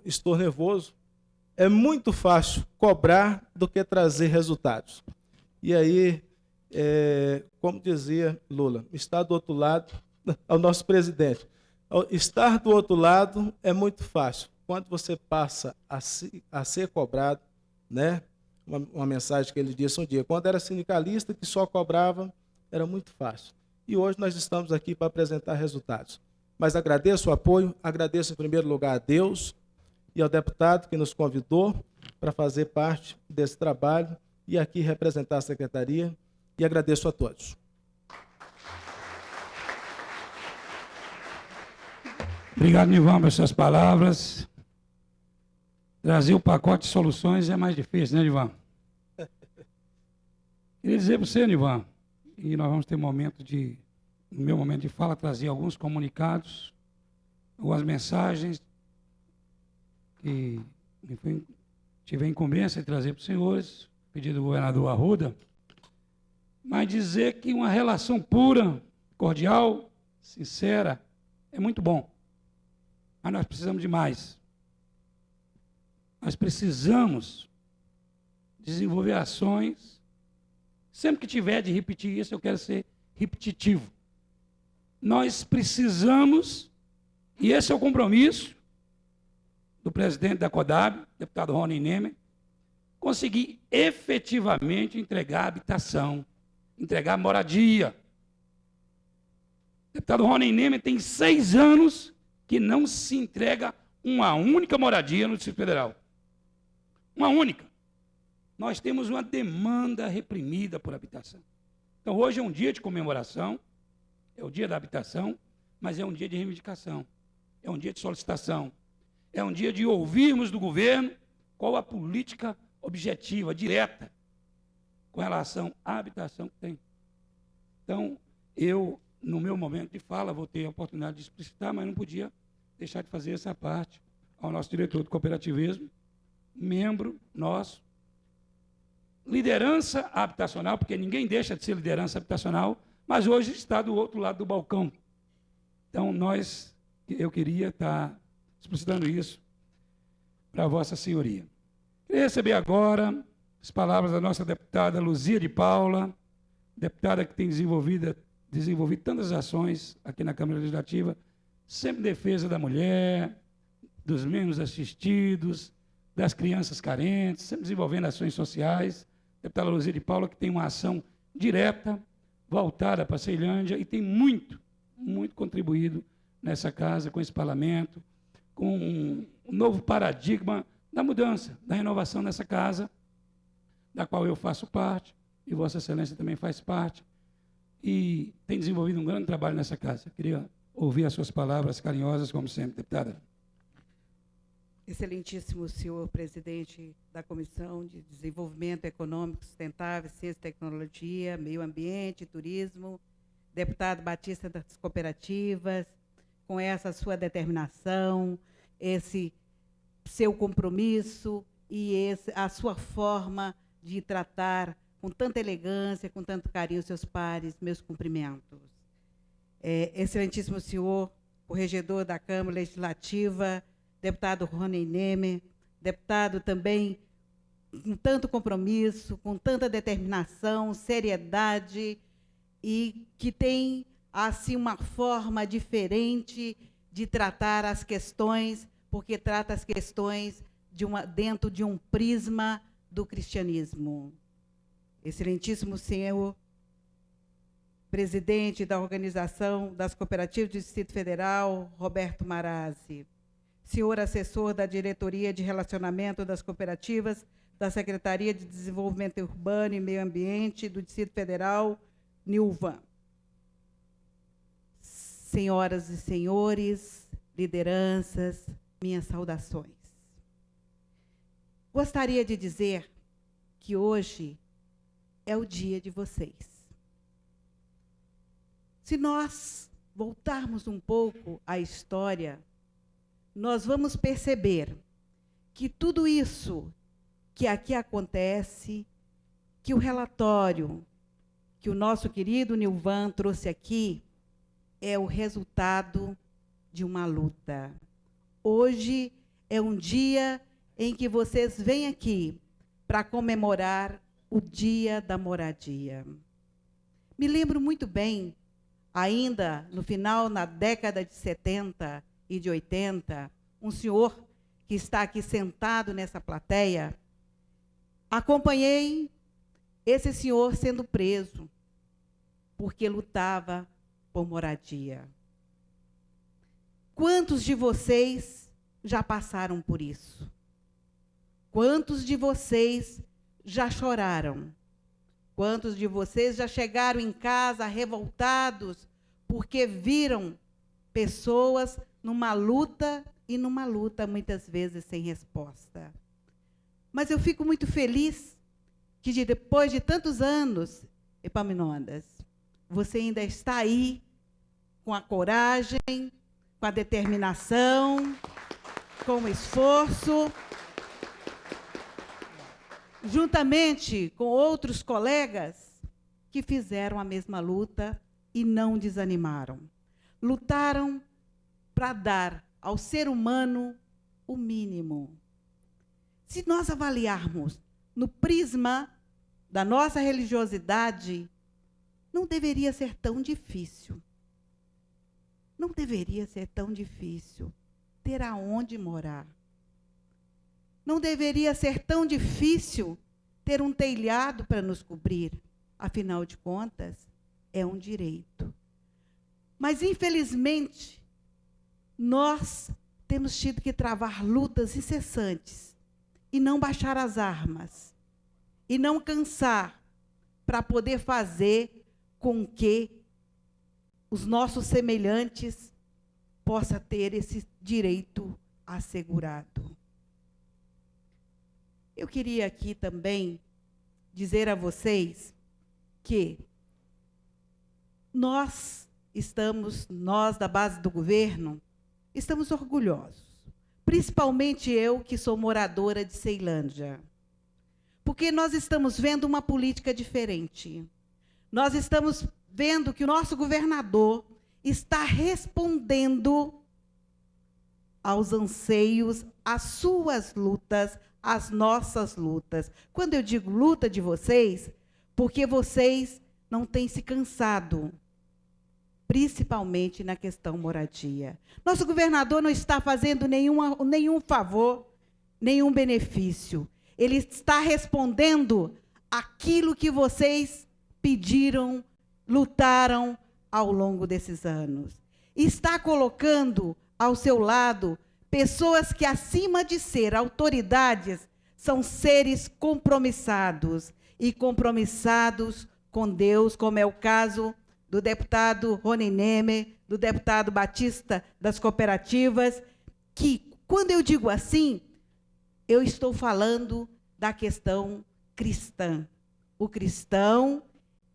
[SPEAKER 8] estou nervoso. É muito fácil cobrar do que trazer resultados. E aí, como dizia Lula, estar do outro lado, ao nosso presidente, estar do outro lado é muito fácil. Quando você passa a ser cobrado, né? Uma mensagem que ele disse um dia, quando era sindicalista que só cobrava, era muito fácil. E hoje nós estamos aqui para apresentar resultados. Mas agradeço o apoio, agradeço em primeiro lugar a Deus e ao deputado que nos convidou para fazer parte desse trabalho e aqui representar a Secretaria, e agradeço a todos.
[SPEAKER 5] Obrigado, Nivan, pelas suas palavras. Trazer o pacote de soluções é mais difícil, né, Nivan? Queria dizer para você, Nivan, e nós vamos ter no meu momento de fala, trazer alguns comunicados, algumas mensagens que tive a incumbência de trazer para os senhores, pedido do governador Arruda, mas dizer que uma relação pura, cordial, sincera, é muito bom. Mas nós precisamos de mais. Nós precisamos desenvolver ações. Sempre que tiver de repetir isso, eu quero ser repetitivo. Nós precisamos, e esse é o compromisso do presidente da CODAB, deputado Rony Nemer, conseguir efetivamente entregar habitação, entregar moradia. O deputado Rony Nemer tem 6 anos que não se entrega uma única moradia no Distrito Federal. Uma única. Nós temos uma demanda reprimida por habitação. Então, hoje é um dia de comemoração, é o dia da habitação, mas é um dia de reivindicação, é um dia de solicitação, é um dia de ouvirmos do governo qual a política objetiva, direta, com relação à habitação que tem. Então, eu, no meu momento de fala, vou ter a oportunidade de explicitar, mas não podia deixar de fazer essa parte ao nosso diretor do cooperativismo, membro nosso, liderança habitacional, porque ninguém deixa de ser liderança habitacional, mas hoje está do outro lado do balcão. Então, eu queria estar explicitando isso para Vossa Senhoria. Queria receber agora as palavras da nossa deputada Luzia de Paula, deputada que tem desenvolvido tantas ações aqui na Câmara Legislativa, sempre em defesa da mulher, dos menos assistidos, das crianças carentes, sempre desenvolvendo ações sociais. Deputada Luzia de Paula, que tem uma ação direta, voltada para a Ceilândia, e tem muito contribuído nessa casa, com esse parlamento, com um novo paradigma da mudança, da renovação nessa casa, da qual eu faço parte, e Vossa Excelência também faz parte, e tem desenvolvido um grande trabalho nessa casa. Eu queria ouvir as suas palavras carinhosas, como sempre, deputada.
[SPEAKER 9] Excelentíssimo senhor presidente da Comissão de Desenvolvimento Econômico Sustentável, Ciência e Tecnologia, Meio Ambiente e Turismo, deputado Batista das Cooperativas, com essa sua determinação, esse seu compromisso e a sua forma de tratar com tanta elegância, com tanto carinho, seus pares, meus cumprimentos. Excelentíssimo senhor, corregedor da Câmara Legislativa, deputado Rony Neme, deputado também com tanto compromisso, com tanta determinação, seriedade, e que tem, assim, uma forma diferente de tratar as questões, porque trata as questões dentro de um prisma do cristianismo. Excelentíssimo senhor presidente da Organização das Cooperativas do Distrito Federal, Roberto Marazzi, senhor assessor da Diretoria de Relacionamento das Cooperativas da Secretaria de Desenvolvimento Urbano e Meio Ambiente do Distrito Federal, Nilvan. Senhoras e senhores, lideranças, minhas saudações. Gostaria de dizer que hoje é o dia de vocês. Se nós voltarmos um pouco à história, nós vamos perceber que tudo isso que aqui acontece, que o relatório que o nosso querido Nilvan trouxe aqui, é o resultado de uma luta. Hoje é um dia em que vocês vêm aqui para comemorar o Dia da Moradia. Me lembro muito bem, ainda no final, na década de 70 e de 80, um senhor que está aqui sentado nessa plateia, acompanhei esse senhor sendo preso, porque lutava por moradia. Quantos de vocês já passaram por isso? Quantos de vocês já choraram? Quantos de vocês já chegaram em casa revoltados porque viram pessoas numa luta e numa luta muitas vezes sem resposta? Mas eu fico muito feliz que depois de tantos anos, Epaminondas, você ainda está aí com a coragem, com a determinação, com o esforço, juntamente com outros colegas que fizeram a mesma luta e não desanimaram. Lutaram para dar ao ser humano o mínimo. Se nós avaliarmos no prisma da nossa religiosidade, não deveria ser tão difícil. Não deveria ser tão difícil ter aonde morar. Não deveria ser tão difícil ter um telhado para nos cobrir. Afinal de contas, é um direito. Mas, infelizmente, nós temos tido que travar lutas incessantes e não baixar as armas, e não cansar para poder fazer com que os nossos semelhantes possam ter esse direito assegurado. Eu queria aqui também dizer a vocês que nós da base do governo, estamos orgulhosos, principalmente eu, que sou moradora de Ceilândia, porque nós estamos vendo uma política diferente. Nós estamos vendo que o nosso governador está respondendo aos anseios, às suas lutas, às nossas lutas. Quando eu digo luta de vocês, porque vocês não têm se cansado, principalmente na questão moradia. Nosso governador não está fazendo nenhum favor, nenhum benefício. Ele está respondendo aquilo que vocês pediram, lutaram ao longo desses anos. Está colocando ao seu lado pessoas que, acima de ser autoridades, são seres compromissados e compromissados com Deus, como é o caso do deputado Rony Neme, do deputado Batista das Cooperativas, que, quando eu digo assim, eu estou falando da questão cristã. O cristão,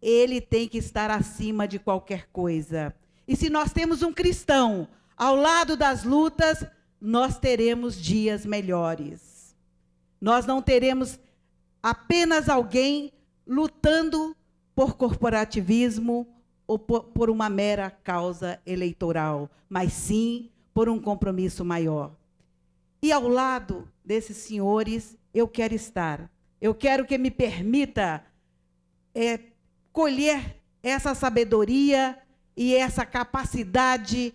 [SPEAKER 9] ele tem que estar acima de qualquer coisa. E se nós temos um cristão ao lado das lutas, nós teremos dias melhores. Nós não teremos apenas alguém lutando por corporativismo ou por uma mera causa eleitoral, mas sim por um compromisso maior. E ao lado desses senhores, eu quero estar. Eu quero que me permita colher essa sabedoria e essa capacidade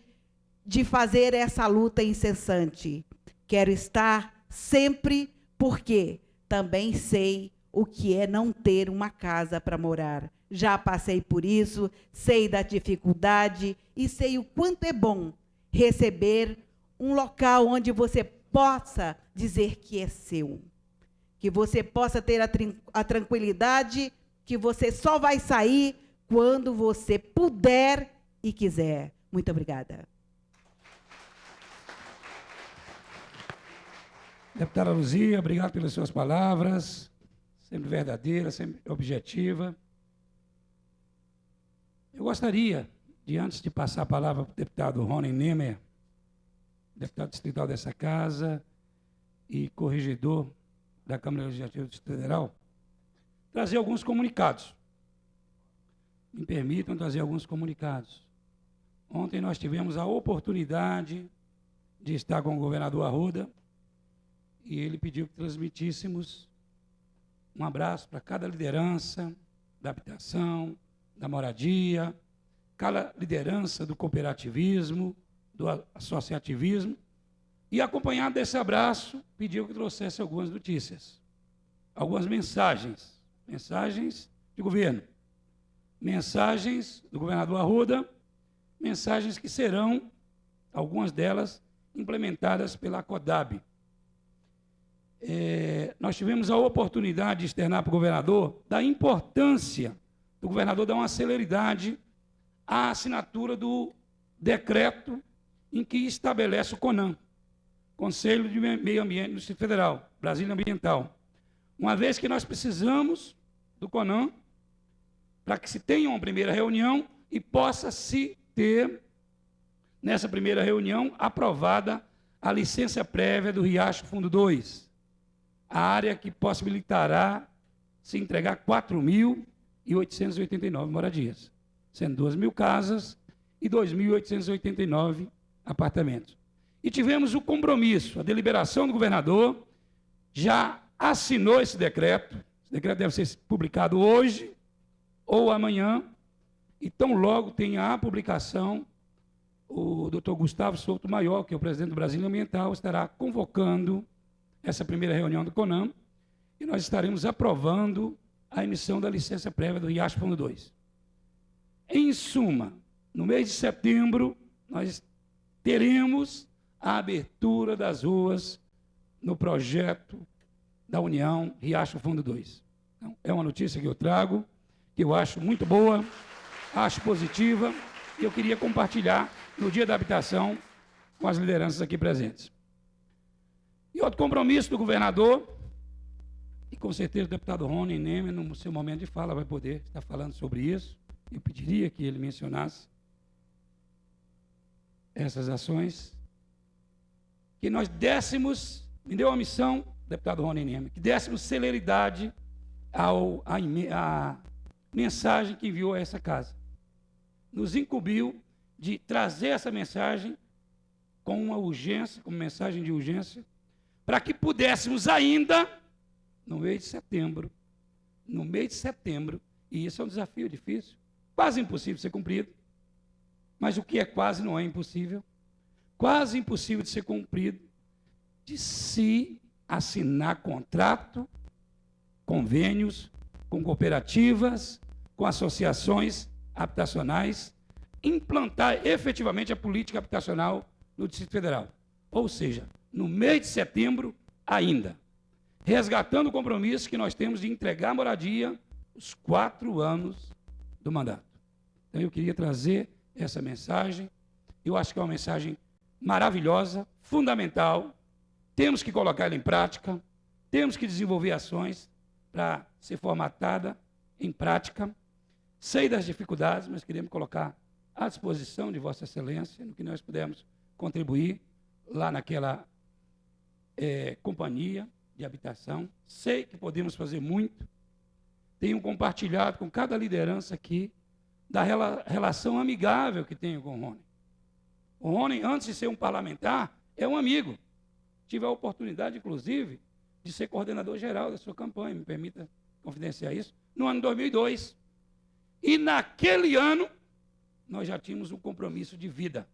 [SPEAKER 9] de fazer essa luta incessante. Quero estar sempre, porque também sei o que é não ter uma casa para morar. Já passei por isso, sei da dificuldade e sei o quanto é bom receber um local onde você possa dizer que é seu. Que você possa ter a tranquilidade que você só vai sair quando você puder e quiser. Muito obrigada.
[SPEAKER 5] Deputada Luzia, obrigado pelas suas palavras, sempre verdadeira, sempre objetiva. Eu gostaria, antes de passar a palavra para o deputado Rony Neme, deputado distrital dessa casa e corregedor da Câmara Legislativa do Distrito Federal, trazer alguns comunicados. Me permitam trazer alguns comunicados. Ontem nós tivemos a oportunidade de estar com o governador Arruda e ele pediu que transmitíssemos um abraço para cada liderança da habitação, da moradia, cada liderança do cooperativismo, do associativismo, e acompanhado desse abraço, pediu que trouxesse algumas notícias, algumas mensagens de governo, mensagens do governador Arruda, mensagens que serão, algumas delas, implementadas pela CODAB. Nós tivemos a oportunidade de externar para o governador da importância do governador dar uma celeridade à assinatura do decreto em que estabelece o CONAM, Conselho de Meio Ambiente do Distrito Federal, Brasília Ambiental. Uma vez que nós precisamos do CONAM para que se tenha uma primeira reunião e possa-se ter, nessa primeira reunião, aprovada a licença prévia do Riacho Fundo 2, a área que possibilitará se entregar 4.889 moradias, sendo 2.000 casas e 2.889 apartamentos. E tivemos o compromisso, a deliberação do governador já assinou esse decreto deve ser publicado hoje ou amanhã, e tão logo tenha a publicação, o doutor Gustavo Souto Maior, que é o presidente do Brasília Ambiental, estará convocando essa primeira reunião do CONAM, e nós estaremos aprovando a emissão da licença prévia do Riacho Fundo 2. Em suma, no mês de setembro, nós teremos a abertura das ruas no projeto da União Riacho Fundo 2. Então, é uma notícia que eu trago, que eu acho muito boa, acho positiva, e eu queria compartilhar no Dia da Habitação com as lideranças aqui presentes. E outro compromisso do governador, e com certeza o deputado Rony Neme, no seu momento de fala, vai poder estar falando sobre isso. Eu pediria que ele mencionasse essas ações, que nós dessemos, me deu a missão, deputado Rony Neme, que dessemos celeridade à mensagem que enviou a essa casa. Nos incumbiu de trazer essa mensagem com uma urgência, com mensagem de urgência, para que pudéssemos ainda, no mês de setembro, e isso é um desafio difícil, quase impossível de ser cumprido, mas o que é quase não é impossível, quase impossível de ser cumprido, de se assinar contrato, convênios com cooperativas, com associações habitacionais, implantar efetivamente a política habitacional no Distrito Federal. ou seja, no mês de setembro ainda, resgatando o compromisso que nós temos de entregar moradia os 4 anos do mandato. Então eu queria trazer essa mensagem, eu acho que é uma mensagem maravilhosa, fundamental, temos que colocá-la em prática, temos que desenvolver ações para ser formatada em prática. Sei das dificuldades, mas queremos colocar à disposição de Vossa Excelência, no que nós pudermos contribuir lá naquela companhia de habitação. Sei que podemos fazer muito. Tenho compartilhado com cada liderança aqui da relação amigável que tenho com o Rony. O Rony, antes de ser um parlamentar, é um amigo. Tive a oportunidade, inclusive, de ser coordenador geral da sua campanha, me permita confidenciar isso, no ano 2002. E naquele ano, nós já tínhamos um compromisso de vida,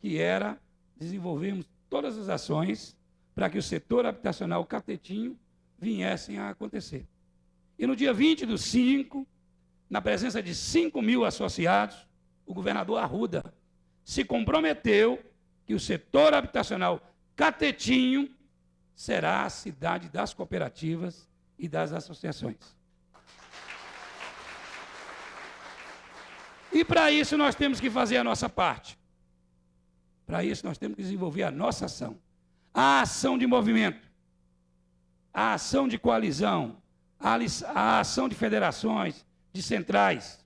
[SPEAKER 5] que era desenvolvermos todas as ações para que o setor habitacional Catetinho viessem a acontecer. E no dia 20/5, na presença de 5.000 associados, o governador Arruda se comprometeu que o setor habitacional Catetinho será a cidade das cooperativas e das associações. E para isso nós temos que fazer a nossa parte. Para isso nós temos que desenvolver a nossa ação. A ação de movimento, a ação de coalizão, a ação de federações, de centrais.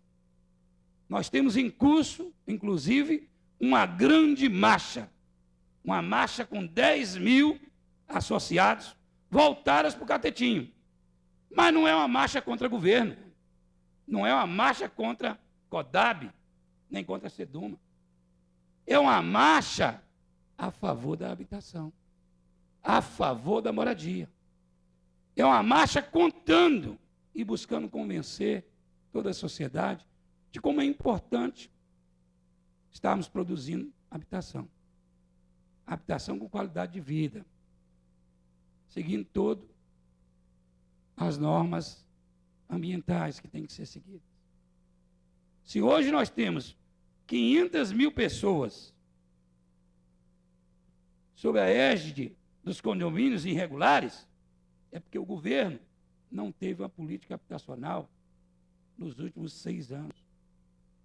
[SPEAKER 5] Nós temos em curso, inclusive, uma grande marcha. Uma marcha com 10.000 associados voltadas para o Catetinho. Mas não é uma marcha contra o governo. Não é uma marcha contra CODAB, nem contra a SEDUMA. É uma marcha a favor da habitação, a favor da moradia. É uma marcha contando e buscando convencer toda a sociedade de como é importante estarmos produzindo habitação. Habitação com qualidade de vida, seguindo todas as normas ambientais que têm que ser seguidas. Se hoje nós temos 500.000 pessoas sob a égide dos condomínios irregulares, é porque o governo não teve uma política habitacional nos últimos 6 anos,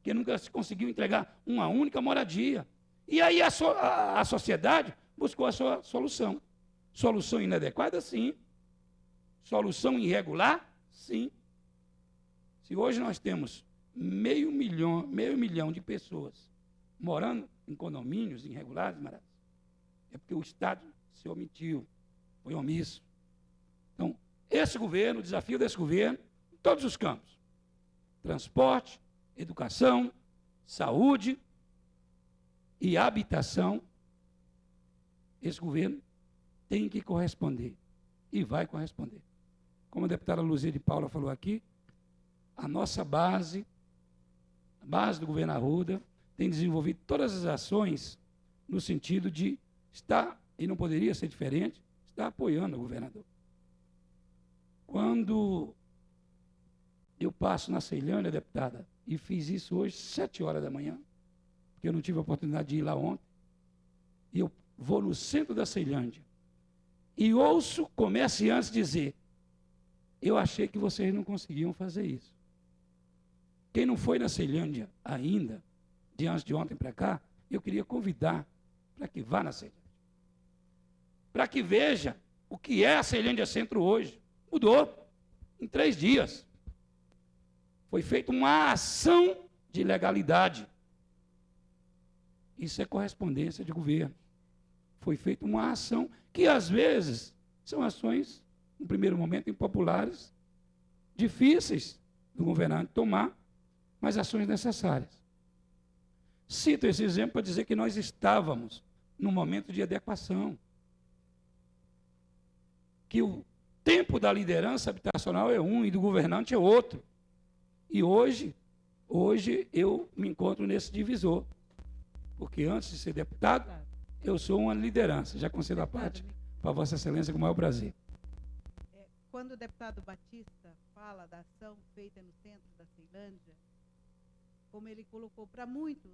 [SPEAKER 5] que nunca se conseguiu entregar uma única moradia. E aí a sociedade buscou a sua solução. Solução inadequada? Sim. Solução irregular? Sim. Se hoje nós temos meio milhão de pessoas morando em condomínios irregulares, é porque o Estado se omitiu, foi omisso. Então, esse governo, o desafio desse governo, em todos os campos, transporte, educação, saúde e habitação, esse governo tem que corresponder e vai corresponder. Como a deputada Luzia de Paula falou aqui, a nossa base, a base do governo Arruda, tem desenvolvido todas as ações no sentido de estar, e não poderia ser diferente, estar apoiando o governador. Quando eu passo na Ceilândia, deputada, e fiz isso hoje, 7 horas da manhã, porque eu não tive a oportunidade de ir lá ontem, e eu vou no centro da Ceilândia, e ouço comerciantes dizer, eu achei que vocês não conseguiam fazer isso. Quem não foi na Ceilândia ainda, de antes de ontem para cá, eu queria convidar para que vá na Ceilândia. Para que veja o que é a Ceilândia Centro hoje. Mudou em 3 dias. Foi feita uma ação de legalidade. Isso é correspondência de governo. Foi feita uma ação que, às vezes, são ações, no primeiro momento, impopulares, difíceis do governante tomar, mas ações necessárias. Cito esse exemplo para dizer que nós estávamos num momento de adequação. Que o tempo da liderança habitacional é um e do governante é outro. E hoje eu me encontro nesse divisor. Porque antes de ser deputado, eu sou uma liderança. Já concedo a parte para Vossa Excelência com o maior prazer.
[SPEAKER 9] Quando o deputado Batista fala da ação feita no centro da Ceilândia, como ele colocou, para muitos,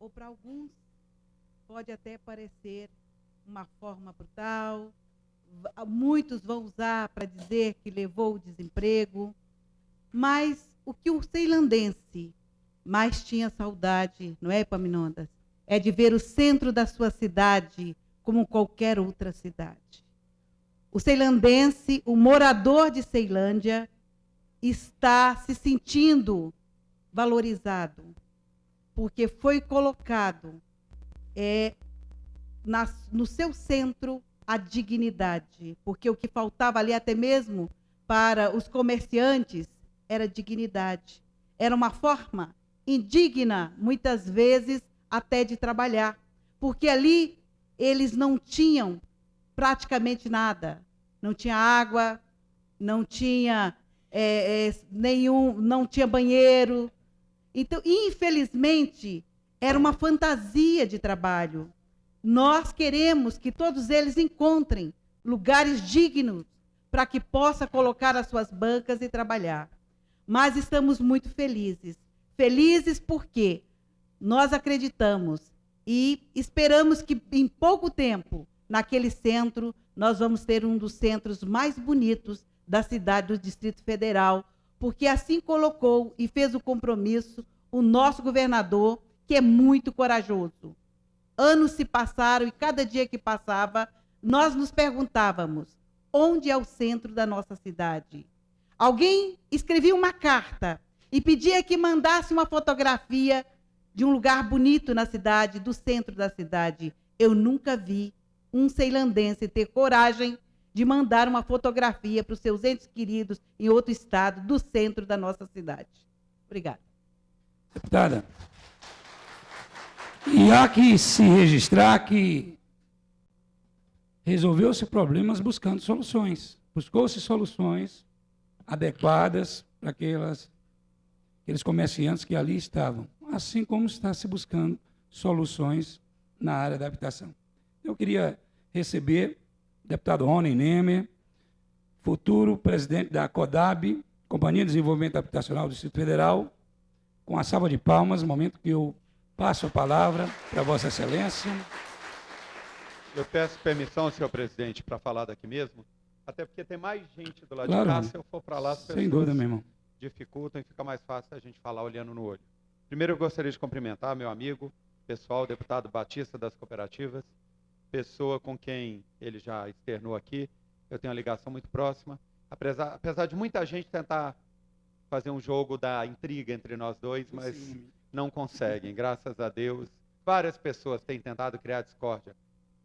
[SPEAKER 9] ou para alguns, pode até parecer uma forma brutal, muitos vão usar para dizer que levou o desemprego, mas o que o ceilandense mais tinha saudade, não é, Epaminondas? É de ver o centro da sua cidade como qualquer outra cidade. O ceilandense, o morador de Ceilândia, está se sentindo valorizado, porque foi colocado no seu centro a dignidade, porque o que faltava ali até mesmo para os comerciantes era dignidade. Era uma forma indigna, muitas vezes, até de trabalhar, porque ali eles não tinham praticamente nada. Não tinha água, não tinha não tinha banheiro. Então, infelizmente, era uma fantasia de trabalho. Nós queremos que todos eles encontrem lugares dignos para que possa colocar as suas bancas e trabalhar. Mas estamos muito felizes. Felizes porque nós acreditamos e esperamos que em pouco tempo, naquele centro, nós vamos ter um dos centros mais bonitos da cidade do Distrito Federal, porque assim colocou e fez o compromisso o nosso governador, que é muito corajoso. Anos se passaram e cada dia que passava, nós nos perguntávamos, onde é o centro da nossa cidade? Alguém escrevia uma carta e pedia que mandasse uma fotografia de um lugar bonito na cidade, do centro da cidade. Eu nunca vi um ceilandense ter coragem de mandar uma fotografia para os seus entes queridos em outro estado, do centro da nossa cidade. Obrigada.
[SPEAKER 5] Deputada, e há que se registrar que resolveu-se problemas buscando soluções. Buscou-se soluções adequadas para aqueles comerciantes que ali estavam, assim como está se buscando soluções na área da habitação. Eu queria receber o deputado Rony Nemer, futuro presidente da CODAB, Companhia de Desenvolvimento Habitacional do Distrito Federal, com a salva de palmas, no momento que eu passo a palavra para Vossa Excelência.
[SPEAKER 10] Eu peço permissão, senhor presidente, para falar daqui mesmo, até porque tem mais gente do lado
[SPEAKER 5] Claro,
[SPEAKER 10] de cá, se eu for para lá, as pessoas
[SPEAKER 5] sem dúvida, meu irmão,
[SPEAKER 10] dificultam e fica mais fácil a gente falar olhando no olho. Primeiro, eu gostaria de cumprimentar meu amigo, pessoal, deputado Batista das Cooperativas, pessoa com quem ele já externou aqui, eu tenho uma ligação muito próxima, apesar de muita gente tentar fazer um jogo da intriga entre nós dois, mas não conseguem, graças a Deus. Várias pessoas têm tentado criar discórdia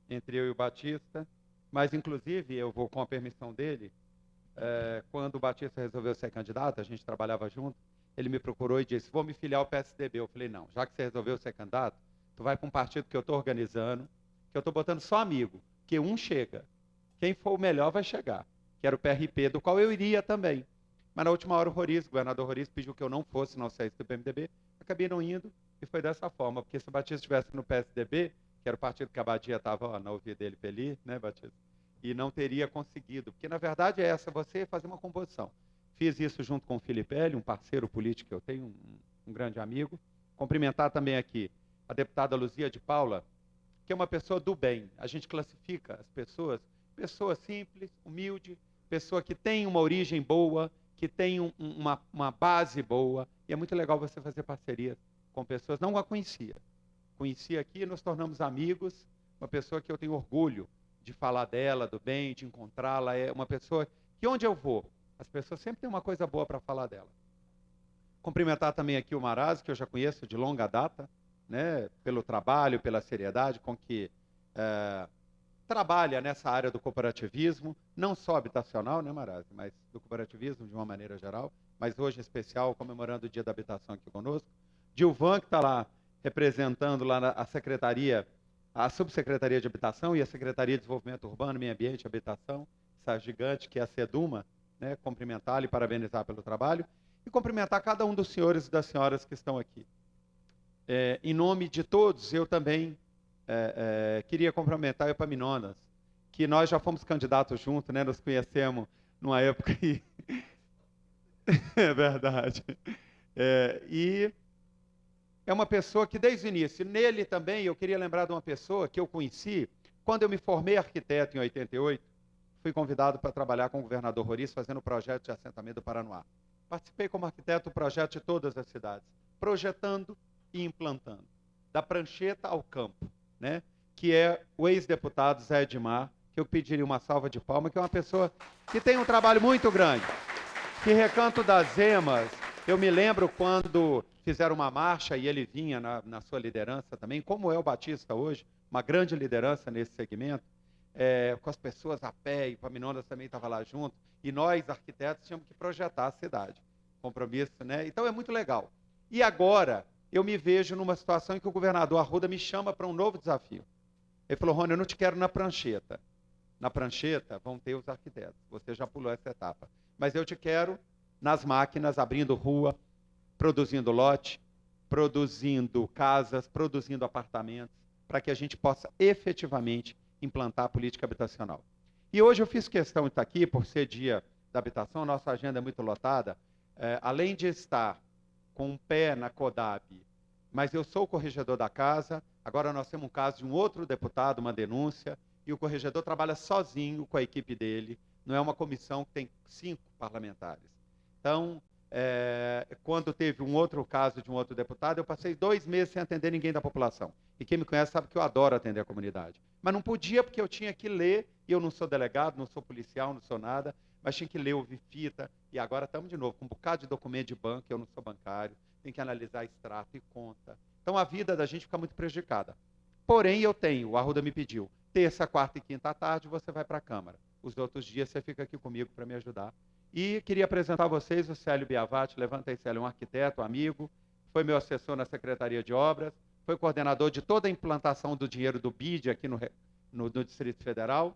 [SPEAKER 10] entre eu e o Batista, mas, inclusive, eu vou com a permissão dele, quando o Batista resolveu ser candidato, a gente trabalhava junto, ele me procurou e disse, vou me filiar ao PSDB. Eu falei, não, já que você resolveu ser candidato, tu vai para um partido que eu estou organizando, que eu estou botando só amigo, que um chega. Quem for o melhor vai chegar, que era o PRP, do qual eu iria também. Mas na última hora o governador Roriz, pediu que eu não fosse, não saísse do PMDB, acabei não indo, e foi dessa forma, porque se o Batista estivesse no PSDB, que era o partido que a Badia estava na ouvida dele feliz, né, Batista? E não teria conseguido, porque na verdade é você fazer uma composição. Fiz isso junto com o Filipelli, um parceiro político que eu tenho, um grande amigo. Cumprimentar também aqui a deputada Luzia de Paula, que é uma pessoa do bem. A gente classifica as pessoas, pessoa simples, humilde, pessoa que tem uma origem boa, que tem uma base boa, e é muito legal você fazer parcerias com pessoas. Não a conhecia. Conheci aqui e nos tornamos amigos, uma pessoa que eu tenho orgulho de falar dela, do bem, de encontrá-la, é uma pessoa que onde eu vou, as pessoas sempre têm uma coisa boa para falar dela. Cumprimentar também aqui o Maraz, que eu já conheço de longa data, né, pelo trabalho, pela seriedade com que trabalha nessa área do cooperativismo, não só habitacional, né, Maraz, mas do cooperativismo de uma maneira geral, mas hoje em especial comemorando o Dia da Habitação aqui conosco. Dilvan, que está lá representando lá a secretaria, a Subsecretaria de Habitação e a Secretaria de Desenvolvimento Urbano, Meio Ambiente e Habitação, essa gigante que é a SEDUMA, né, cumprimentá-la e parabenizar pelo trabalho, e cumprimentar cada um dos senhores e das senhoras que estão aqui. Em nome de todos, eu também queria cumprimentar o Epaminondas, que nós já fomos candidatos juntos, né, nos conhecemos numa época e... é verdade. E é uma pessoa que desde o início, nele também, eu queria lembrar de uma pessoa que eu conheci Quando eu me formei arquiteto em 88, fui convidado para trabalhar com o governador Roriz fazendo o projeto de assentamento do Paranoá. Participei como arquiteto do projeto de todas as cidades, projetando e implantando, da prancheta ao campo, né? Que é o ex-deputado Zé Edmar, que eu pediria uma salva de palmas, que é uma pessoa que tem um trabalho muito grande. Que Recanto das Emas, eu me lembro quando fizeram uma marcha e ele vinha na sua liderança também, como é o Batista hoje, uma grande liderança nesse segmento, com as pessoas a pé, e o Paminondas também estava lá junto, e nós, arquitetos, tínhamos que projetar a cidade. Compromisso, né? Então é muito legal. E agora, eu me vejo numa situação em que o governador Arruda me chama para um novo desafio. Ele falou, Rony, eu não te quero na prancheta. Na prancheta vão ter os arquitetos. Você já pulou essa etapa. Mas eu te quero nas máquinas, abrindo rua, produzindo lote, produzindo casas, produzindo apartamentos, para que a gente possa efetivamente implantar a política habitacional. E hoje eu fiz questão de estar aqui, por ser dia da habitação, nossa agenda é muito lotada, além de estar com um pé na CODAB, mas eu sou o corregedor da casa, agora nós temos um caso de um outro deputado, uma denúncia, e o corregedor trabalha sozinho com a equipe dele, não é uma comissão que tem 5 parlamentares. Então, quando teve um outro caso de um outro deputado, eu passei 2 meses sem atender ninguém da população. E quem me conhece sabe que eu adoro atender a comunidade. Mas não podia porque eu tinha que ler, e eu não sou delegado, não sou policial, não sou nada, mas tinha que ler, ouvir fita, e agora estamos de novo com um bocado de documento de banco, eu não sou bancário, tem que analisar extrato e conta. Então a vida da gente fica muito prejudicada. Porém, eu tenho, o Arruda me pediu, terça, quarta e quinta à tarde você vai para a Câmara. Os outros dias você fica aqui comigo para me ajudar. E queria apresentar a vocês o Célio Biavati. Levanta aí, Célio, um arquiteto, amigo, foi meu assessor na Secretaria de Obras, foi coordenador de toda a implantação do dinheiro do BID aqui no Distrito Federal,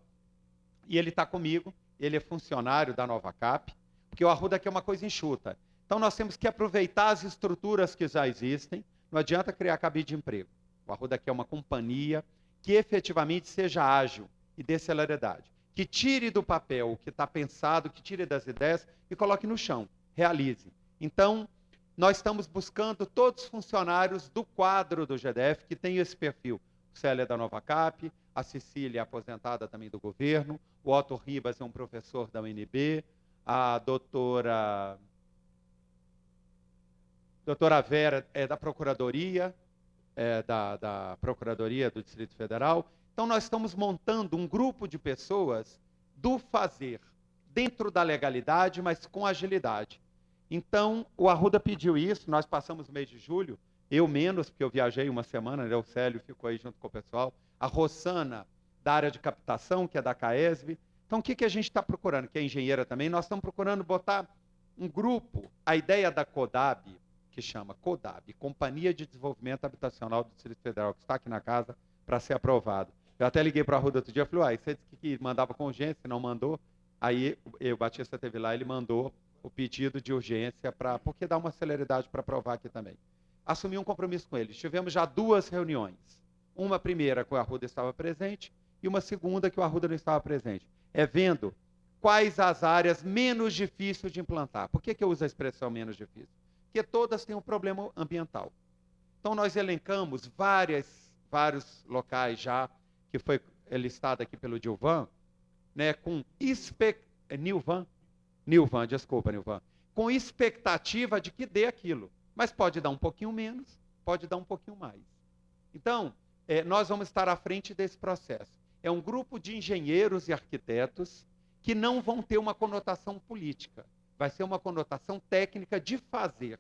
[SPEAKER 10] e ele está comigo, ele é funcionário da Nova Cap, porque o Arruda aqui é uma coisa enxuta. Então nós temos que aproveitar as estruturas que já existem, não adianta criar cabide de emprego. O Arruda aqui é uma companhia que efetivamente seja ágil e dê celeridade, que tire do papel o que está pensado, que tire das ideias e coloque no chão, realize. Então, nós estamos buscando todos os funcionários do quadro do GDF que tem esse perfil. O Célia é da Nova Cap, a Cecília é aposentada também do governo, o Otto Ribas é um professor da UNB, a doutora Vera é da Procuradoria, da Procuradoria do Distrito Federal. Então, nós estamos montando um grupo de pessoas do fazer, dentro da legalidade, mas com agilidade. Então, o Arruda pediu isso, nós passamos o mês de julho, eu menos, porque eu viajei uma semana, né, o Célio ficou aí junto com o pessoal, a Rossana, da área de captação, que é da CAESB. Então, o que a gente está procurando, que é engenheira também? Nós estamos procurando botar um grupo, a ideia da CODAB, que chama CODAB, Companhia de Desenvolvimento Habitacional do Distrito Federal, que está aqui na casa para ser aprovado. Eu até liguei para a Arruda outro dia e falei, você disse que mandava com urgência, não mandou? Aí o Batista esteve lá, ele mandou o pedido de urgência, porque dá uma celeridade para aprovar aqui também. Assumi um compromisso com eles. Tivemos já 2 reuniões. Uma primeira que o Arruda estava presente e uma segunda que o Arruda não estava presente. Vendo quais as áreas menos difíceis de implantar. Por que eu uso a expressão menos difícil? Porque todas têm um problema ambiental. Então nós elencamos vários locais já, que foi listado aqui pelo Nilvan, né, com com expectativa de que dê aquilo. Mas pode dar um pouquinho menos, pode dar um pouquinho mais. Então, nós vamos estar à frente desse processo. É um grupo de engenheiros e arquitetos que não vão ter uma conotação política. Vai ser uma conotação técnica de fazer.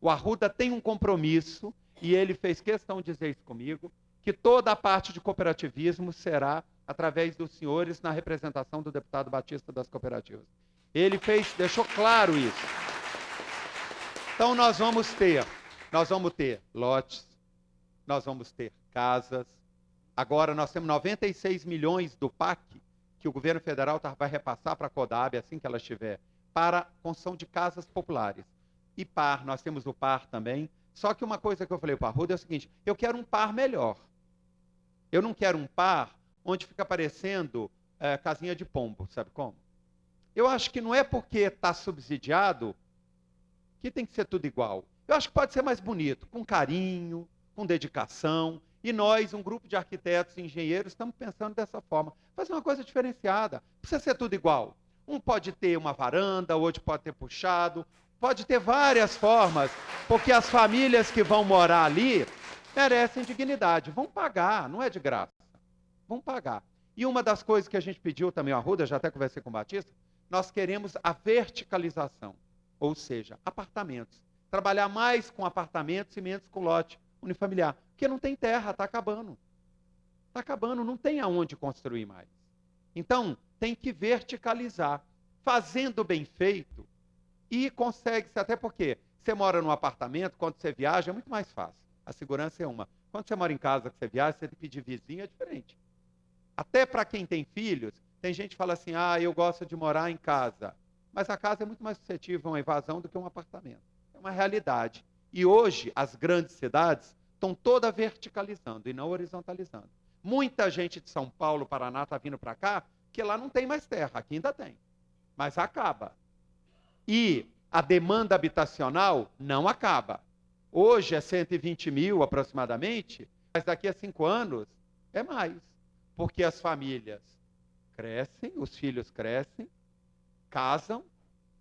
[SPEAKER 10] O Arruda tem um compromisso, e ele fez questão de dizer isso comigo, que toda a parte de cooperativismo será através dos senhores na representação do deputado Batista das Cooperativas. Ele deixou claro isso. Então nós vamos ter lotes, nós vamos ter casas. Agora nós temos 96 milhões do PAC, que o governo federal vai repassar para a CODAB, assim que ela estiver, para a construção de casas populares. E PAR, nós temos o PAR também. Só que uma coisa que eu falei para o Arruda é o seguinte, eu quero um PAR melhor. Eu não quero um PAR onde fica aparecendo casinha de pombo, sabe como? Eu acho que não é porque está subsidiado que tem que ser tudo igual. Eu acho que pode ser mais bonito, com carinho, com dedicação. E nós, um grupo de arquitetos e engenheiros, estamos pensando dessa forma. Fazer uma coisa diferenciada. Não precisa ser tudo igual. Um pode ter uma varanda, o outro pode ter puxado, pode ter várias formas, porque as famílias que vão morar ali merecem dignidade. Vão pagar, não é de graça. Vão pagar. E uma das coisas que a gente pediu também ao Arruda, já até conversei com o Batista, nós queremos a verticalização, ou seja, apartamentos. Trabalhar mais com apartamentos e menos com lote unifamiliar. Porque não tem terra, está acabando. Está acabando, não tem aonde construir mais. Então, tem que verticalizar. Fazendo bem feito, e consegue-se, até porque você mora num apartamento, quando você viaja é muito mais fácil. A segurança é uma. Quando você mora em casa, que você viaja, você tem que pedir vizinho, é diferente. Até para quem tem filhos, tem gente que fala assim, eu gosto de morar em casa. Mas a casa é muito mais suscetível a uma invasão do que um apartamento. É uma realidade. E hoje, as grandes cidades estão todas verticalizando e não horizontalizando. Muita gente de São Paulo, Paraná, está vindo para cá, que lá não tem mais terra, aqui ainda tem. Mas acaba. E a demanda habitacional não acaba. Hoje é 120 mil aproximadamente, mas daqui a 5 anos é mais. Porque as famílias crescem, os filhos crescem, casam,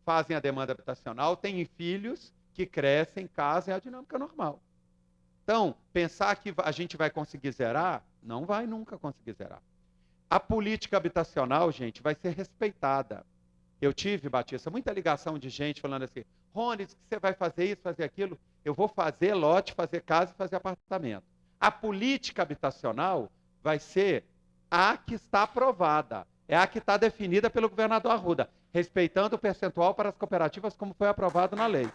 [SPEAKER 10] fazem a demanda habitacional, têm filhos que crescem, casam, é a dinâmica normal. Então, pensar que a gente vai conseguir zerar, não vai nunca conseguir zerar. A política habitacional, gente, vai ser respeitada. Eu tive, Batista, muita ligação de gente falando assim, Rony, que você vai fazer isso, fazer aquilo. Eu vou fazer lote, fazer casa e fazer apartamento. A política habitacional vai ser a que está aprovada. É a que está definida pelo governador Arruda, respeitando o percentual para as cooperativas como foi aprovado na lei.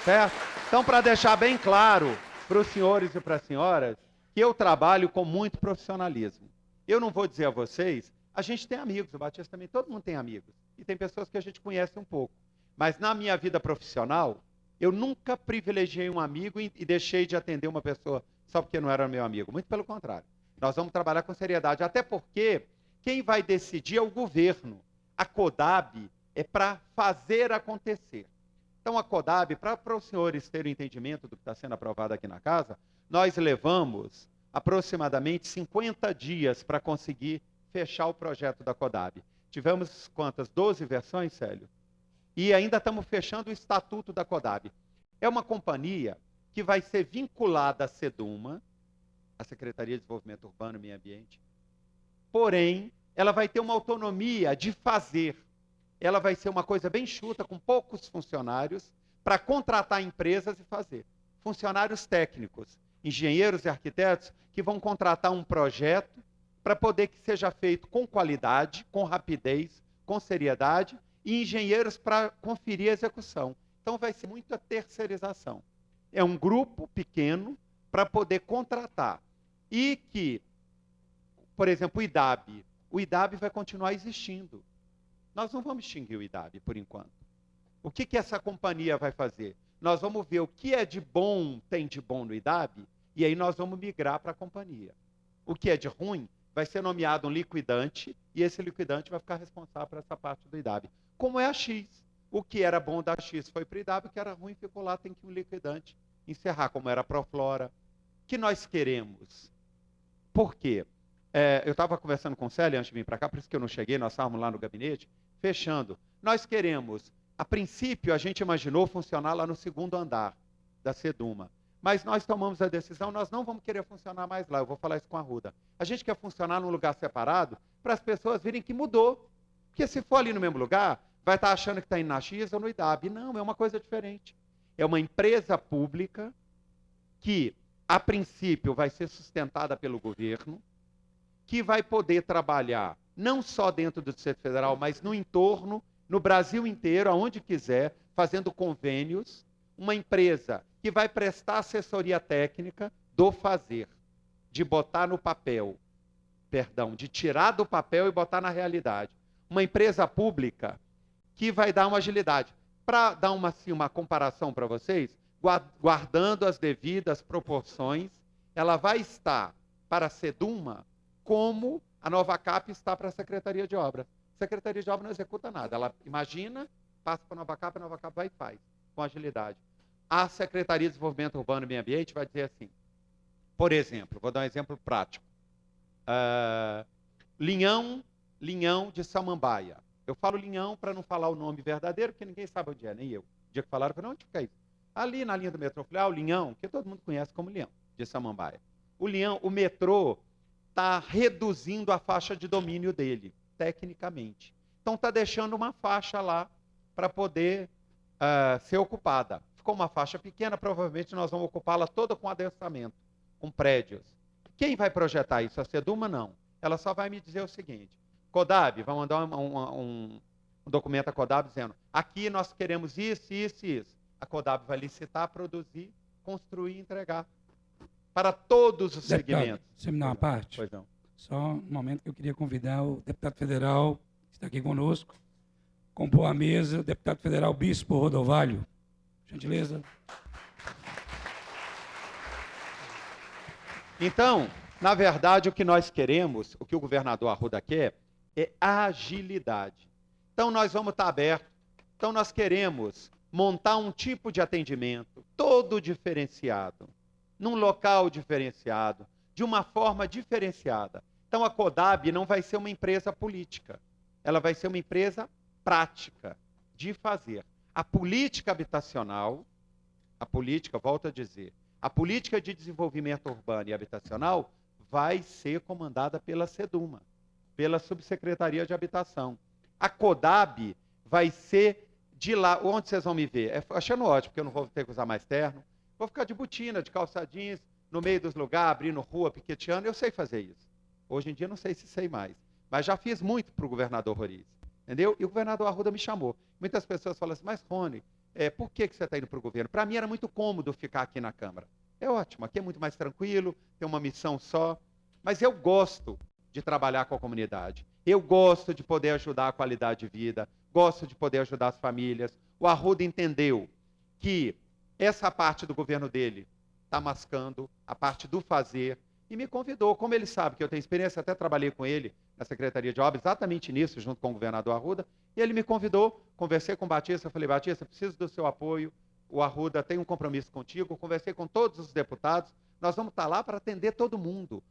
[SPEAKER 10] Certo? Então, para deixar bem claro para os senhores e para as senhoras, que eu trabalho com muito profissionalismo. Eu não vou dizer a vocês, a gente tem amigos, o Batista também, todo mundo tem amigos. E tem pessoas que a gente conhece um pouco. Mas na minha vida profissional, eu nunca privilegiei um amigo e deixei de atender uma pessoa só porque não era meu amigo. Muito pelo contrário. Nós vamos trabalhar com seriedade, até porque quem vai decidir é o governo. A CODAB é para fazer acontecer. Então, a CODAB, para os senhores terem entendimento do que está sendo aprovado aqui na casa, nós levamos aproximadamente 50 dias para conseguir fechar o projeto da CODAB. Tivemos quantas? 12 versões, Célio? E ainda estamos fechando o estatuto da CODAB. É uma companhia que vai ser vinculada à SEDUMA, a Secretaria de Desenvolvimento Urbano e Meio Ambiente, porém, ela vai ter uma autonomia de fazer. Ela vai ser uma coisa bem enxuta, com poucos funcionários, para contratar empresas e fazer. Funcionários técnicos, engenheiros e arquitetos, que vão contratar um projeto para poder que seja feito com qualidade, com rapidez, com seriedade, e engenheiros para conferir a execução. Então vai ser muita terceirização. É um grupo pequeno para poder contratar. E que, por exemplo, o IDAB vai continuar existindo. Nós não vamos extinguir o IDAB, por enquanto. O que essa companhia vai fazer? Nós vamos ver o que é de bom, tem de bom no IDAB, e aí nós vamos migrar para a companhia. O que é de ruim vai ser nomeado um liquidante, e esse liquidante vai ficar responsável por essa parte do IDAB. Como é a X. O que era bom da X foi para o IDAB, o que era ruim ficou lá, tem que um liquidante encerrar, como era a Proflora. O que nós queremos? Por quê? Eu estava conversando com o Célio antes de vir para cá, por isso que eu não cheguei, nós estávamos lá no gabinete, fechando. Nós queremos, a princípio a gente imaginou funcionar lá no 2º andar da SEDUMA, mas nós tomamos a decisão, nós não vamos querer funcionar mais lá, eu vou falar isso com a Arruda. A gente quer funcionar num lugar separado para as pessoas virem que mudou. Porque se for ali no mesmo lugar, vai estar achando que está indo na X ou no IDAB. Não, é uma coisa diferente. É uma empresa pública que, a princípio, vai ser sustentada pelo governo, que vai poder trabalhar não só dentro do Distrito Federal, mas no entorno, no Brasil inteiro, aonde quiser, fazendo convênios, uma empresa que vai prestar assessoria técnica do fazer, de botar no papel, de tirar do papel e botar na realidade. Uma empresa pública que vai dar uma agilidade. Para dar uma comparação para vocês, guardando as devidas proporções, ela vai estar para a SEDUMA como a Nova Cap está para a Secretaria de Obras. A Secretaria de Obras não executa nada. Ela imagina, passa para a Nova Cap vai e faz, com agilidade. A Secretaria de Desenvolvimento Urbano e Meio Ambiente vai dizer assim, Por exemplo, vou dar um exemplo prático. Linhão de Samambaia. Eu falo Linhão para não falar o nome verdadeiro, porque ninguém sabe onde é, nem eu. O dia que falaram, eu falei, onde fica isso? Ali na linha do metrô, eu falei, o Linhão, que todo mundo conhece como Linhão, de Samambaia. O metrô está reduzindo a faixa de domínio dele, tecnicamente. Então está deixando uma faixa lá para poder ser ocupada. Ficou uma faixa pequena, provavelmente nós vamos ocupá-la toda com adensamento, com prédios. Quem vai projetar isso? A Seduma, não. Ela só vai me dizer o seguinte, CODAB, vai mandar um documento à CODAB dizendo, aqui nós queremos isso, isso e isso. A CODAB vai licitar, produzir, construir e entregar para todos os segmentos.
[SPEAKER 5] Você me dá uma parte?
[SPEAKER 10] Pois não.
[SPEAKER 5] Só um momento que eu queria convidar o deputado federal, que está aqui conosco, compor a mesa, o deputado federal Bispo Rodovalho. Gentileza.
[SPEAKER 10] Então, na verdade, o que nós queremos, o que o governador Arruda quer, é agilidade. Então, nós vamos estar abertos. Então, nós queremos montar um tipo de atendimento todo diferenciado, num local diferenciado, de uma forma diferenciada. Então, a CODAB não vai ser uma empresa política. Ela vai ser uma empresa prática de fazer. A política habitacional, volto a dizer, a política de desenvolvimento urbano e habitacional vai ser comandada pela Seduma, pela Subsecretaria de Habitação. A CODAB vai ser de lá, onde vocês vão me ver? Achando ótimo, porque eu não vou ter que usar mais terno. Vou ficar de botina, de calça jeans, no meio dos lugares, abrindo rua, piqueteando. Eu sei fazer isso. Hoje em dia não sei se sei mais. Mas já fiz muito para o governador Roriz. Entendeu? E o governador Arruda me chamou. Muitas pessoas falam assim, mas Rony, por que você está indo para o governo? Para mim era muito cômodo ficar aqui na Câmara. É ótimo, aqui é muito mais tranquilo, tem uma missão só. Mas eu gosto de trabalhar com a comunidade. Eu gosto de poder ajudar a qualidade de vida, gosto de poder ajudar as famílias. O Arruda entendeu que essa parte do governo dele está mascando, a parte do fazer, e me convidou. Como ele sabe que eu tenho experiência, até trabalhei com ele na Secretaria de Obras, exatamente nisso, junto com o governador Arruda, e ele me convidou, conversei com o Batista, falei, Batista, preciso do seu apoio, o Arruda tem um compromisso contigo, conversei com todos os deputados, nós vamos estar lá para atender todo mundo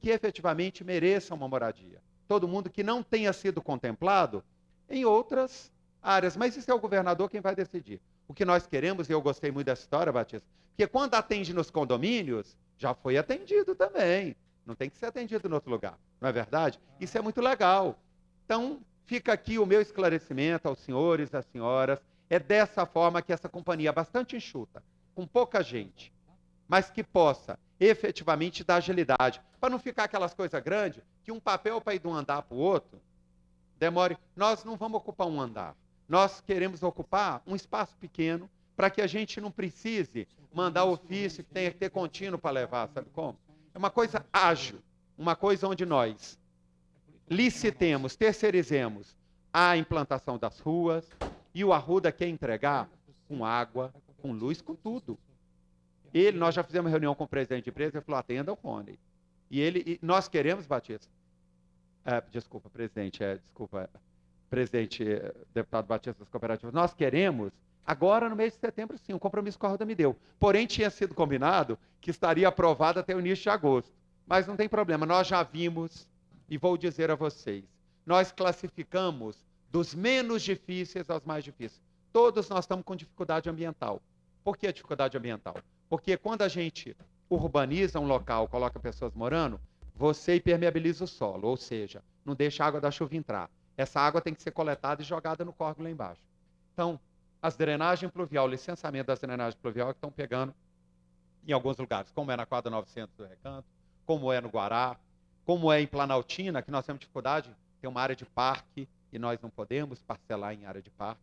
[SPEAKER 10] que efetivamente mereça uma moradia, todo mundo que não tenha sido contemplado em outras áreas, mas isso é o governador quem vai decidir. O que nós queremos, e eu gostei muito dessa história, Batista, porque quando atende nos condomínios, já foi atendido também, não tem que ser atendido em outro lugar, não é verdade? Isso é muito legal. Então, fica aqui o meu esclarecimento aos senhores e às senhoras, é dessa forma que essa companhia bastante enxuta, com pouca gente, mas que possa efetivamente dar agilidade, para não ficar aquelas coisas grandes, que um papel para ir de um andar para o outro, demore. Nós não vamos ocupar um andar, nós queremos ocupar um espaço pequeno, para que a gente não precise mandar ofício, que tenha que ter contínuo para levar, sabe como? É uma coisa ágil, uma coisa onde nós licitemos, terceirizemos a implantação das ruas, e o Arruda quer entregar com água, com luz, com tudo. Nós já fizemos reunião com o presidente de empresa, ele falou, atenda o Rony. E nós queremos, Batista, presidente, deputado Batista das Cooperativas, nós queremos, agora no mês de setembro, sim, um compromisso que a Arruda me deu. Porém, tinha sido combinado que estaria aprovado até o início de agosto. Mas não tem problema, nós já vimos, e vou dizer a vocês, nós classificamos dos menos difíceis aos mais difíceis. Todos nós estamos com dificuldade ambiental. Por que dificuldade ambiental? Porque quando a gente urbaniza um local, coloca pessoas morando, você impermeabiliza o solo, ou seja, não deixa a água da chuva entrar. Essa água tem que ser coletada e jogada no córrego lá embaixo. Então, as drenagens pluvial, o licenciamento das drenagens pluvial é que estão pegando em alguns lugares, como é na quadra 900 do Recanto, como é no Guará, como é em Planaltina, que nós temos dificuldade, tem uma área de parque e nós não podemos parcelar em área de parque.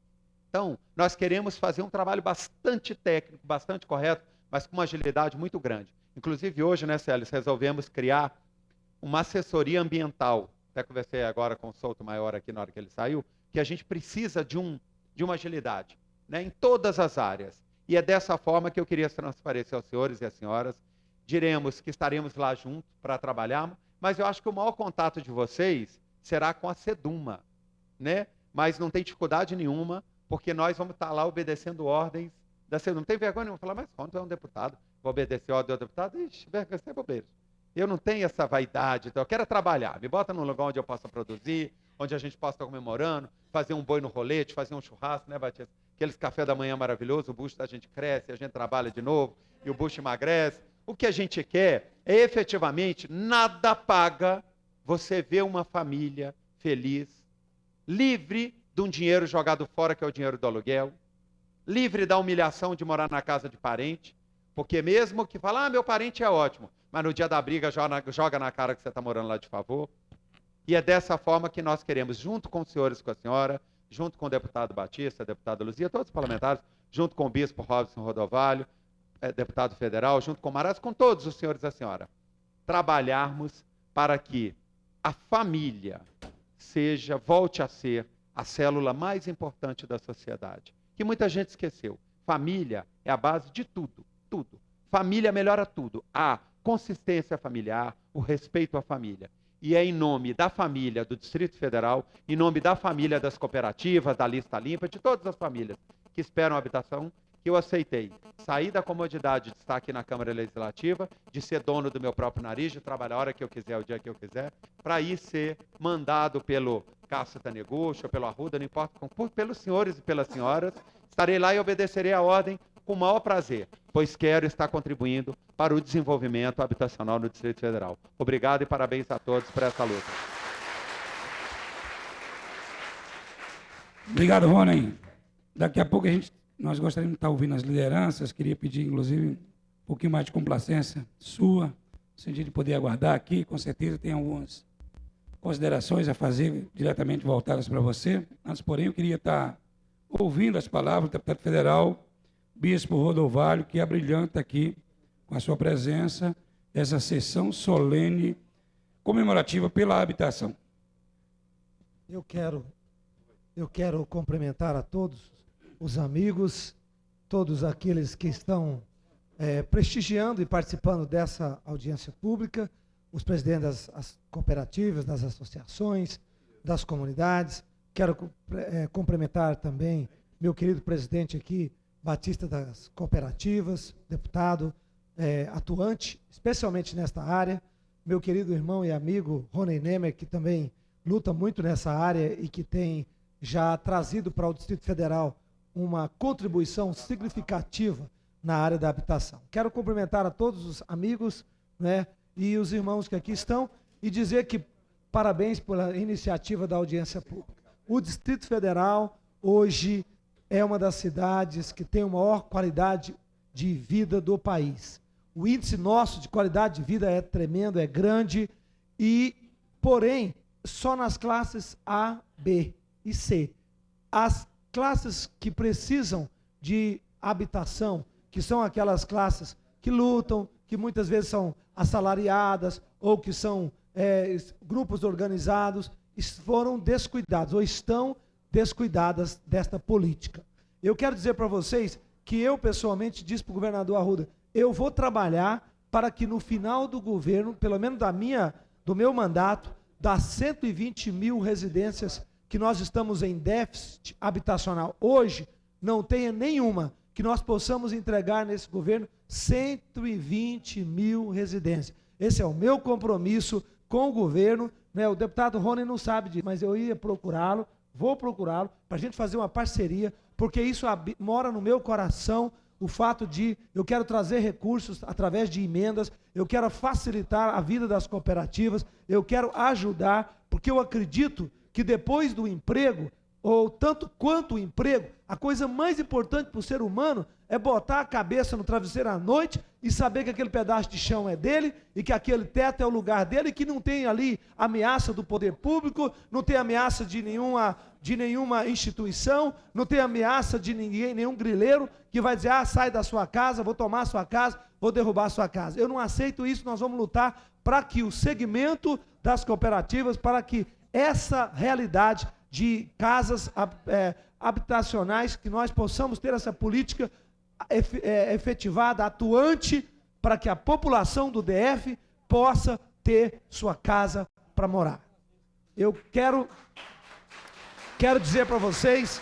[SPEAKER 10] Então, nós queremos fazer um trabalho bastante técnico, bastante correto, mas com uma agilidade muito grande. Inclusive, hoje, né, Célis, resolvemos criar uma assessoria ambiental. Até conversei agora com o Souto Maior aqui na hora que ele saiu, que a gente precisa de uma agilidade, né, em todas as áreas. E é dessa forma que eu queria transparecer aos senhores e às senhoras. Diremos que estaremos lá juntos para trabalhar, mas eu acho que o maior contato de vocês será com a Seduma, né? Mas não tem dificuldade nenhuma, porque nós vamos estar lá obedecendo ordens da Seduma. Não tem vergonha nenhuma, falar, mas Rony, tu é um deputado. vou obedecer a ordem do deputado, vai ser bobeira. Eu não tenho essa vaidade, então eu quero trabalhar. Me bota num lugar onde eu possa produzir, onde a gente possa estar comemorando, fazer um boi no rolete, fazer um churrasco, né, Batista? Aqueles café da manhã maravilhosos, o bucho da gente cresce, a gente trabalha de novo, e o bucho emagrece. O que a gente quer é, efetivamente, nada paga você ver uma família feliz, livre de um dinheiro jogado fora, que é o dinheiro do aluguel, livre da humilhação de morar na casa de parente, porque mesmo que fala, meu parente é ótimo, mas no dia da briga joga na cara que você está morando lá de favor. E é dessa forma que nós queremos, junto com os senhores e com a senhora, junto com o deputado Batista, a deputada Luzia, todos os parlamentares, junto com o bispo Robson Rodovalho, deputado federal, junto com o Maras, com todos os senhores e a senhora, trabalharmos para que a família volte a ser a célula mais importante da sociedade, que muita gente esqueceu. Família é a base de tudo, tudo. Família melhora tudo. A consistência familiar, o respeito à família. E é em nome da família do Distrito Federal, em nome da família das cooperativas, da Lista Limpa, de todas as famílias que esperam habitação, que eu aceitei sair da comodidade de estar aqui na Câmara Legislativa, de ser dono do meu próprio nariz, de trabalhar a hora que eu quiser, o dia que eu quiser, para ir ser mandado pelo Cássio Taniguchi, ou pelo Arruda, não importa, pelos senhores e pelas senhoras. Estarei lá e obedecerei a ordem com o maior prazer, pois quero estar contribuindo para o desenvolvimento habitacional no Distrito Federal. Obrigado e parabéns a todos por essa luta.
[SPEAKER 5] Obrigado, Rony. Daqui a pouco nós gostaríamos de estar ouvindo as lideranças, queria pedir, inclusive, um pouquinho mais de complacência sua, no sentido de poder aguardar aqui, com certeza tem algumas considerações a fazer diretamente voltadas para você. Antes, porém, eu queria estar ouvindo as palavras do deputado federal, Bispo Rodovalho, que abrilhanta aqui, com a sua presença, essa sessão solene comemorativa pela habitação.
[SPEAKER 6] Eu quero cumprimentar a todos os amigos, todos aqueles que estão prestigiando e participando dessa audiência pública, os presidentes das cooperativas, das associações, das comunidades. Quero cumprimentar também meu querido presidente aqui, Batista das cooperativas, deputado atuante, especialmente nesta área, meu querido irmão e amigo Rony Nemer, que também luta muito nessa área e que tem já trazido para o Distrito Federal uma contribuição significativa na área da habitação. Quero cumprimentar a todos os amigos, né, e os irmãos que aqui estão e dizer que parabéns pela iniciativa da audiência pública. O Distrito Federal hoje é uma das cidades que tem a maior qualidade de vida do país. O índice nosso de qualidade de vida é tremendo, é grande, porém, só nas classes A, B e C. As classes que precisam de habitação, que são aquelas classes que lutam, que muitas vezes são assalariadas ou que são grupos organizados, foram descuidados ou estão descuidadas desta política. Eu quero dizer para vocês que eu pessoalmente disse para o governador Arruda, eu vou trabalhar para que no final do governo, pelo menos do meu mandato, das 120 mil residências que nós estamos em déficit habitacional hoje, não tenha nenhuma, que nós possamos entregar nesse governo 120 mil residências. Esse é o meu compromisso com o governo, né? O deputado Rony não sabe disso, mas eu ia procurá-lo, vou procurá-lo, para a gente fazer uma parceria, porque isso mora no meu coração, o fato de eu quero trazer recursos através de emendas, eu quero facilitar a vida das cooperativas, eu quero ajudar, porque eu acredito que depois do emprego, ou tanto quanto o emprego, a coisa mais importante para o ser humano é botar a cabeça no travesseiro à noite e saber que aquele pedaço de chão é dele e que aquele teto é o lugar dele, que não tem ali ameaça do poder público, não tem ameaça de nenhuma instituição, não tem ameaça de ninguém, nenhum grileiro que vai dizer, sai da sua casa, vou tomar a sua casa, vou derrubar a sua casa. Eu não aceito isso, nós vamos lutar para que o segmento das cooperativas, para que essa realidade de casas habitacionais, que nós possamos ter essa política efetivada, atuante, para que a população do DF possa ter sua casa para morar. Eu quero dizer para vocês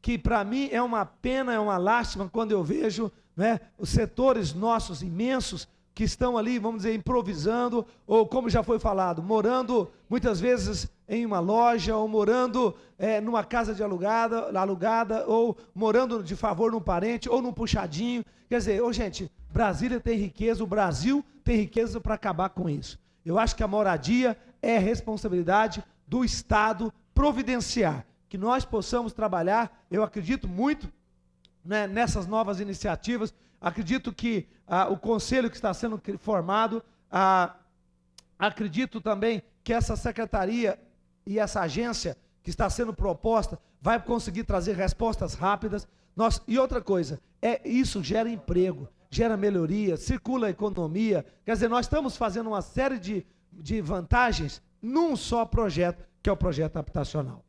[SPEAKER 6] que para mim é uma pena, é uma lástima quando eu vejo né? Os setores nossos imensos que estão ali, vamos dizer, improvisando, ou como já foi falado, morando muitas vezes em uma loja, ou morando numa casa de alugada, ou morando de favor num parente, ou num puxadinho. Quer dizer, gente, Brasília tem riqueza, o Brasil tem riqueza para acabar com isso. Eu acho que a moradia é responsabilidade do Estado providenciar, que nós possamos trabalhar, eu acredito muito, né, nessas novas iniciativas. Acredito que o conselho que está sendo formado, acredito também que essa secretaria e essa agência que está sendo proposta vai conseguir trazer respostas rápidas. E outra coisa, isso gera emprego, gera melhoria, circula a economia. Quer dizer, nós estamos fazendo uma série de vantagens num só projeto, que é o projeto habitacional.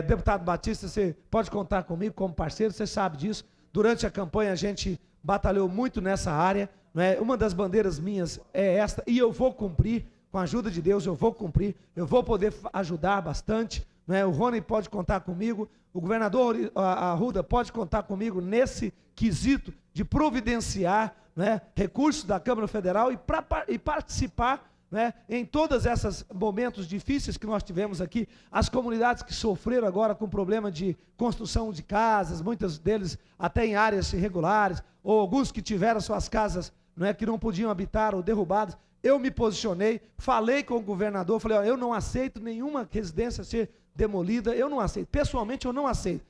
[SPEAKER 6] Deputado Batista, você pode contar comigo como parceiro, você sabe disso. Durante a campanha a gente batalhou muito nessa área, né? Uma das bandeiras minhas é esta, e eu vou cumprir, com a ajuda de Deus eu vou cumprir, eu vou poder ajudar bastante, né? O Rony pode contar comigo, o governador Arruda pode contar comigo nesse quesito de providenciar, né, recursos da Câmara Federal e participar, né, em todos esses momentos difíceis que nós tivemos aqui, as comunidades que sofreram agora com problema de construção de casas, muitas deles até em áreas irregulares, ou alguns que tiveram suas casas, né, que não podiam habitar ou derrubadas. Eu me posicionei, falei com o governador, falei, eu não aceito nenhuma residência ser demolida, eu não aceito, pessoalmente eu não aceito,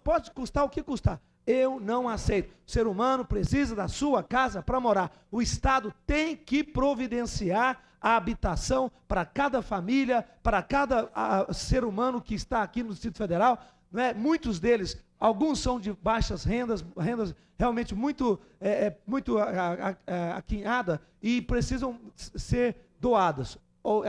[SPEAKER 6] pode custar o que custar. Eu não aceito. O ser humano precisa da sua casa para morar. O Estado tem que providenciar a habitação para cada família, para cada ser humano que está aqui no Distrito Federal. Né? Muitos deles, alguns são de baixas rendas realmente muito aquinhada e precisam ser doadas.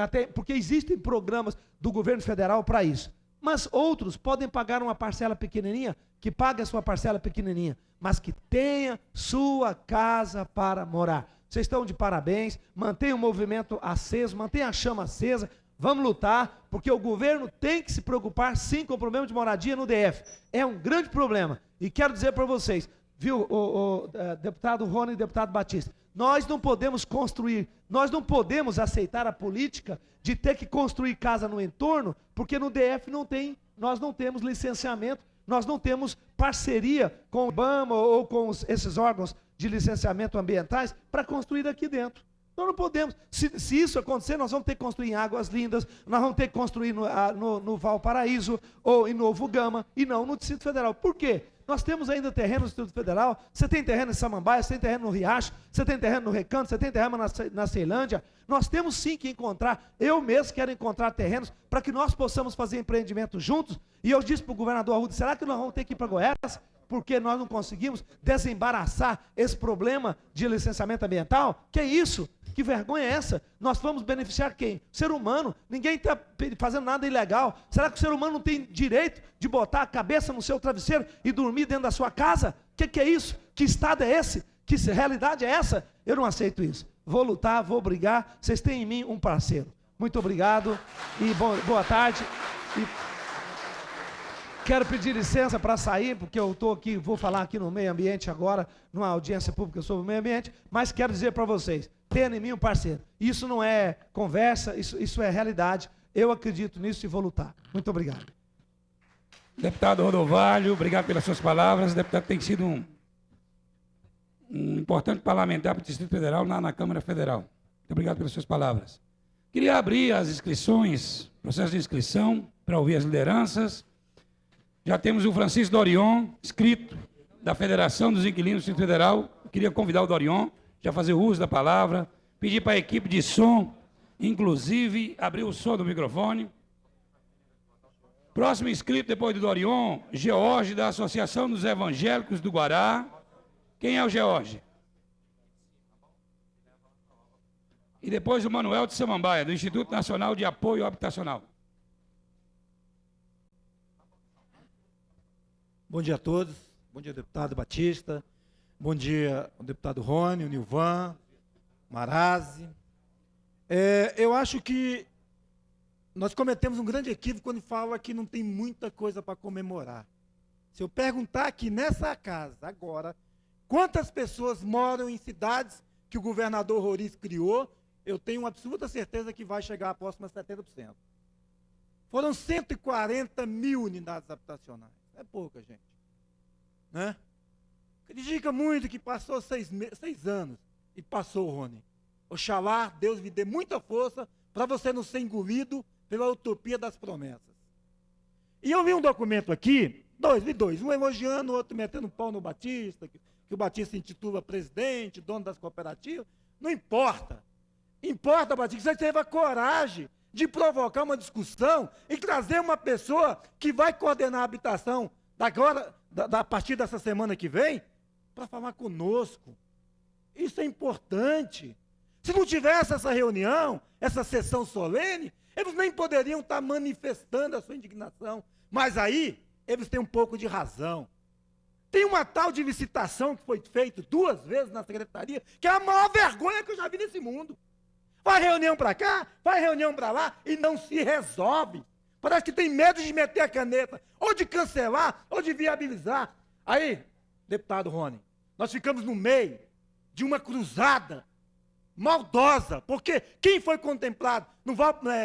[SPEAKER 6] Até porque existem programas do governo federal para isso. Mas outros podem pagar uma parcela pequenininha, que pague a sua parcela pequenininha, mas que tenha sua casa para morar. Vocês estão de parabéns, mantenham o movimento aceso, mantenham a chama acesa, vamos lutar, porque o governo tem que se preocupar sim com o problema de moradia no DF. É um grande problema. E quero dizer para vocês, viu, o deputado Rony e deputado Batista, nós não podemos construir, nós não podemos aceitar a política de ter que construir casa no entorno, porque no DF nós não temos licenciamento, nós não temos parceria com o IBAMA ou com esses órgãos de licenciamento ambientais para construir aqui dentro. Nós não podemos. Se isso acontecer, nós vamos ter que construir em Águas Lindas, nós vamos ter que construir no Valparaíso ou em Novo Gama e não no Distrito Federal. Por quê? Nós temos ainda terreno no Distrito Federal, você tem terreno em Samambaia, você tem terreno no Riacho, você tem terreno no Recanto, você tem terreno na Ceilândia. Nós temos sim que encontrar, eu mesmo quero encontrar terrenos para que nós possamos fazer empreendimento juntos. E eu disse para o governador Arruda, será que nós vamos ter que ir para Goiás? Porque nós não conseguimos desembaraçar esse problema de licenciamento ambiental? Que isso? Que vergonha é essa? Nós vamos beneficiar quem? O ser humano. Ninguém está fazendo nada ilegal. Será que o ser humano não tem direito de botar a cabeça no seu travesseiro e dormir dentro da sua casa? Que é isso? Que estado é esse? Que realidade é essa? Eu não aceito isso. Vou lutar, vou brigar. Vocês têm em mim um parceiro. Muito obrigado e boa tarde. Quero pedir licença para sair, porque eu estou aqui, vou falar aqui no meio ambiente agora, numa audiência pública sobre o meio ambiente, mas quero dizer para vocês, tenha em mim um parceiro. Isso não é conversa, isso é realidade. Eu acredito nisso e vou lutar. Muito obrigado.
[SPEAKER 5] Deputado Rodovalho, obrigado pelas suas palavras. O deputado tem sido um importante parlamentar para o Distrito Federal na Câmara Federal. Muito obrigado pelas suas palavras. Queria abrir as inscrições, processo de inscrição, para ouvir as lideranças. Já temos o Francisco Dorion, inscrito da Federação dos Inquilinos do Distrito Federal. Eu queria convidar o Dorion, já fazer o uso da palavra, pedir para a equipe de som, inclusive, abrir o som do microfone. Próximo inscrito depois do Dorion, George, da Associação dos Evangélicos do Guará. Quem é o George? E depois o Manuel de Samambaia, do Instituto Nacional de Apoio Habitacional.
[SPEAKER 11] Bom dia a todos, bom dia deputado Batista, bom dia ao deputado Rony, o Nilvan, Marazzi. Eu acho que nós cometemos um grande equívoco quando fala que não tem muita coisa para comemorar. Se eu perguntar aqui nessa casa agora, Quantas pessoas moram em cidades que o governador Roriz criou? Eu tenho uma absoluta certeza que vai chegar a próxima 70%. Foram 140 mil unidades habitacionais. É pouca, gente. Né? Critica muito que passou 6 anos. E passou, Rony. Oxalá Deus me dê muita força para você não ser engolido pela utopia das promessas. E eu vi um documento aqui, dois, um elogiando, o outro metendo pau no Batista, que o Batista se intitula presidente, dono das cooperativas. Não importa. Importa, Batista, que você teve a coragem de provocar uma discussão e trazer uma pessoa que vai coordenar a habitação a partir dessa semana que vem, para falar conosco. Isso é importante. Se não tivesse essa reunião, essa sessão solene, eles nem poderiam estar manifestando a sua indignação. Mas aí, eles têm um pouco de razão. Tem uma tal de licitação que foi feita 2 vezes na secretaria, que é a maior vergonha que eu já vi nesse mundo. Vai reunião para cá, vai reunião para lá, e não se resolve. Parece que tem medo de meter a caneta, ou de cancelar, ou de viabilizar. Aí, deputado Rony, nós ficamos no meio de uma cruzada maldosa, porque quem foi contemplado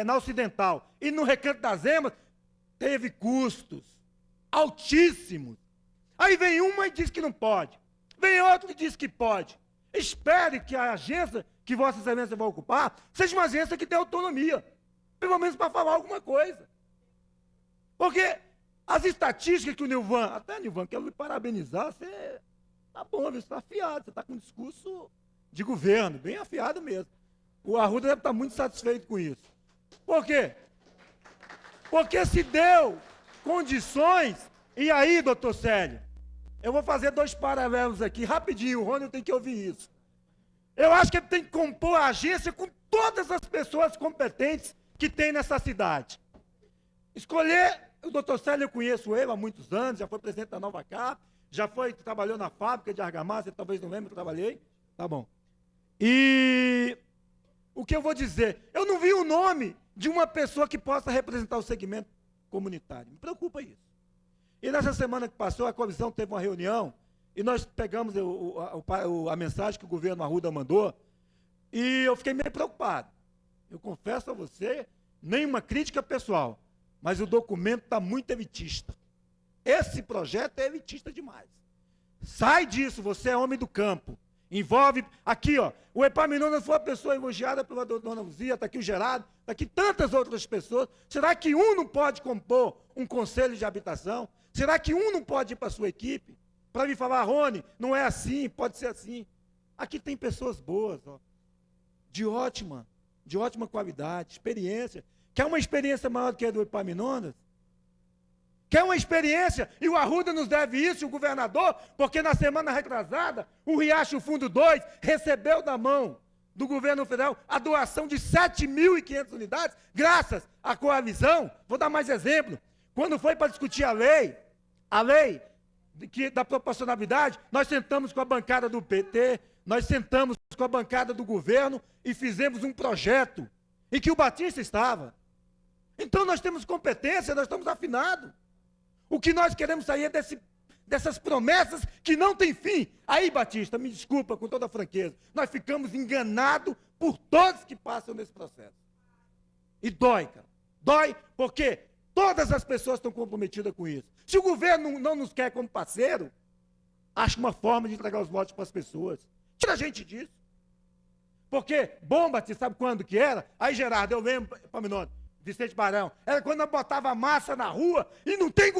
[SPEAKER 11] na Ocidental e no Recanto das Emas teve custos altíssimos. Aí vem uma e diz que não pode, vem outra e diz que pode. Espere que a agência que Vossa Excelência vai ocupar seja uma agência que tenha autonomia, pelo menos para falar alguma coisa. Porque as estatísticas que o Nilvan, até Nilvan, quero lhe parabenizar, você está bom, você está afiado, você está com um discurso de governo, bem afiado mesmo. O Arruda deve estar muito satisfeito com isso. Por quê? Porque se deu condições, e aí, doutor Célio, eu vou fazer 2 paralelos aqui, rapidinho, o Rony tem que ouvir isso. Eu acho que ele tem que compor a agência com todas as pessoas competentes que tem nessa cidade. Escolher, o doutor Célio, eu conheço ele há muitos anos, já foi presidente da Nova Cap, trabalhou na fábrica de argamassa, você talvez não lembre que eu trabalhei. Tá bom. E o que eu vou dizer? Eu não vi o nome de uma pessoa que possa representar o segmento comunitário. Me preocupa isso. E nessa semana que passou, a comissão teve uma reunião e nós pegamos a mensagem que o governo Arruda mandou e eu fiquei meio preocupado. Eu confesso a você, nenhuma crítica pessoal, mas o documento está muito elitista. Esse projeto é elitista demais. Sai disso, você é homem do campo. Envolve, aqui, ó, o Epaminondas foi uma pessoa elogiada pela dona Luzia, está aqui o Gerardo, está aqui tantas outras pessoas. Será que um não pode compor um conselho de habitação? Será que um não pode ir para a sua equipe? Para me falar, Rony, não é assim, pode ser assim. Aqui tem pessoas boas, ó, de ótima qualidade, experiência. Quer uma experiência maior do que a do Epaminondas? Quer uma experiência? E o Arruda nos deve isso, o governador, porque na semana retrasada, o Riacho Fundo 2 recebeu da mão do governo federal a doação de 7.500 unidades, graças à coalizão. Vou dar mais exemplo. Quando foi para discutir a lei da proporcionalidade, nós sentamos com a bancada do PT, nós sentamos com a bancada do governo e fizemos um projeto em que o Batista estava. Então nós temos competência, nós estamos afinados. O que nós queremos sair é dessas promessas que não têm fim. Aí, Batista, me desculpa com toda a franqueza, nós ficamos enganados por todos que passam nesse processo. E dói, cara. Dói porque todas as pessoas estão comprometidas com isso. Se o governo não nos quer como parceiro, acha uma forma de entregar os votos para as pessoas. Tira a gente disso. Porque bomba, você sabe quando que era? Aí, Gerardo, eu lembro, Epaminondas, Vicente Barão, era quando eu botava massa na rua e não tem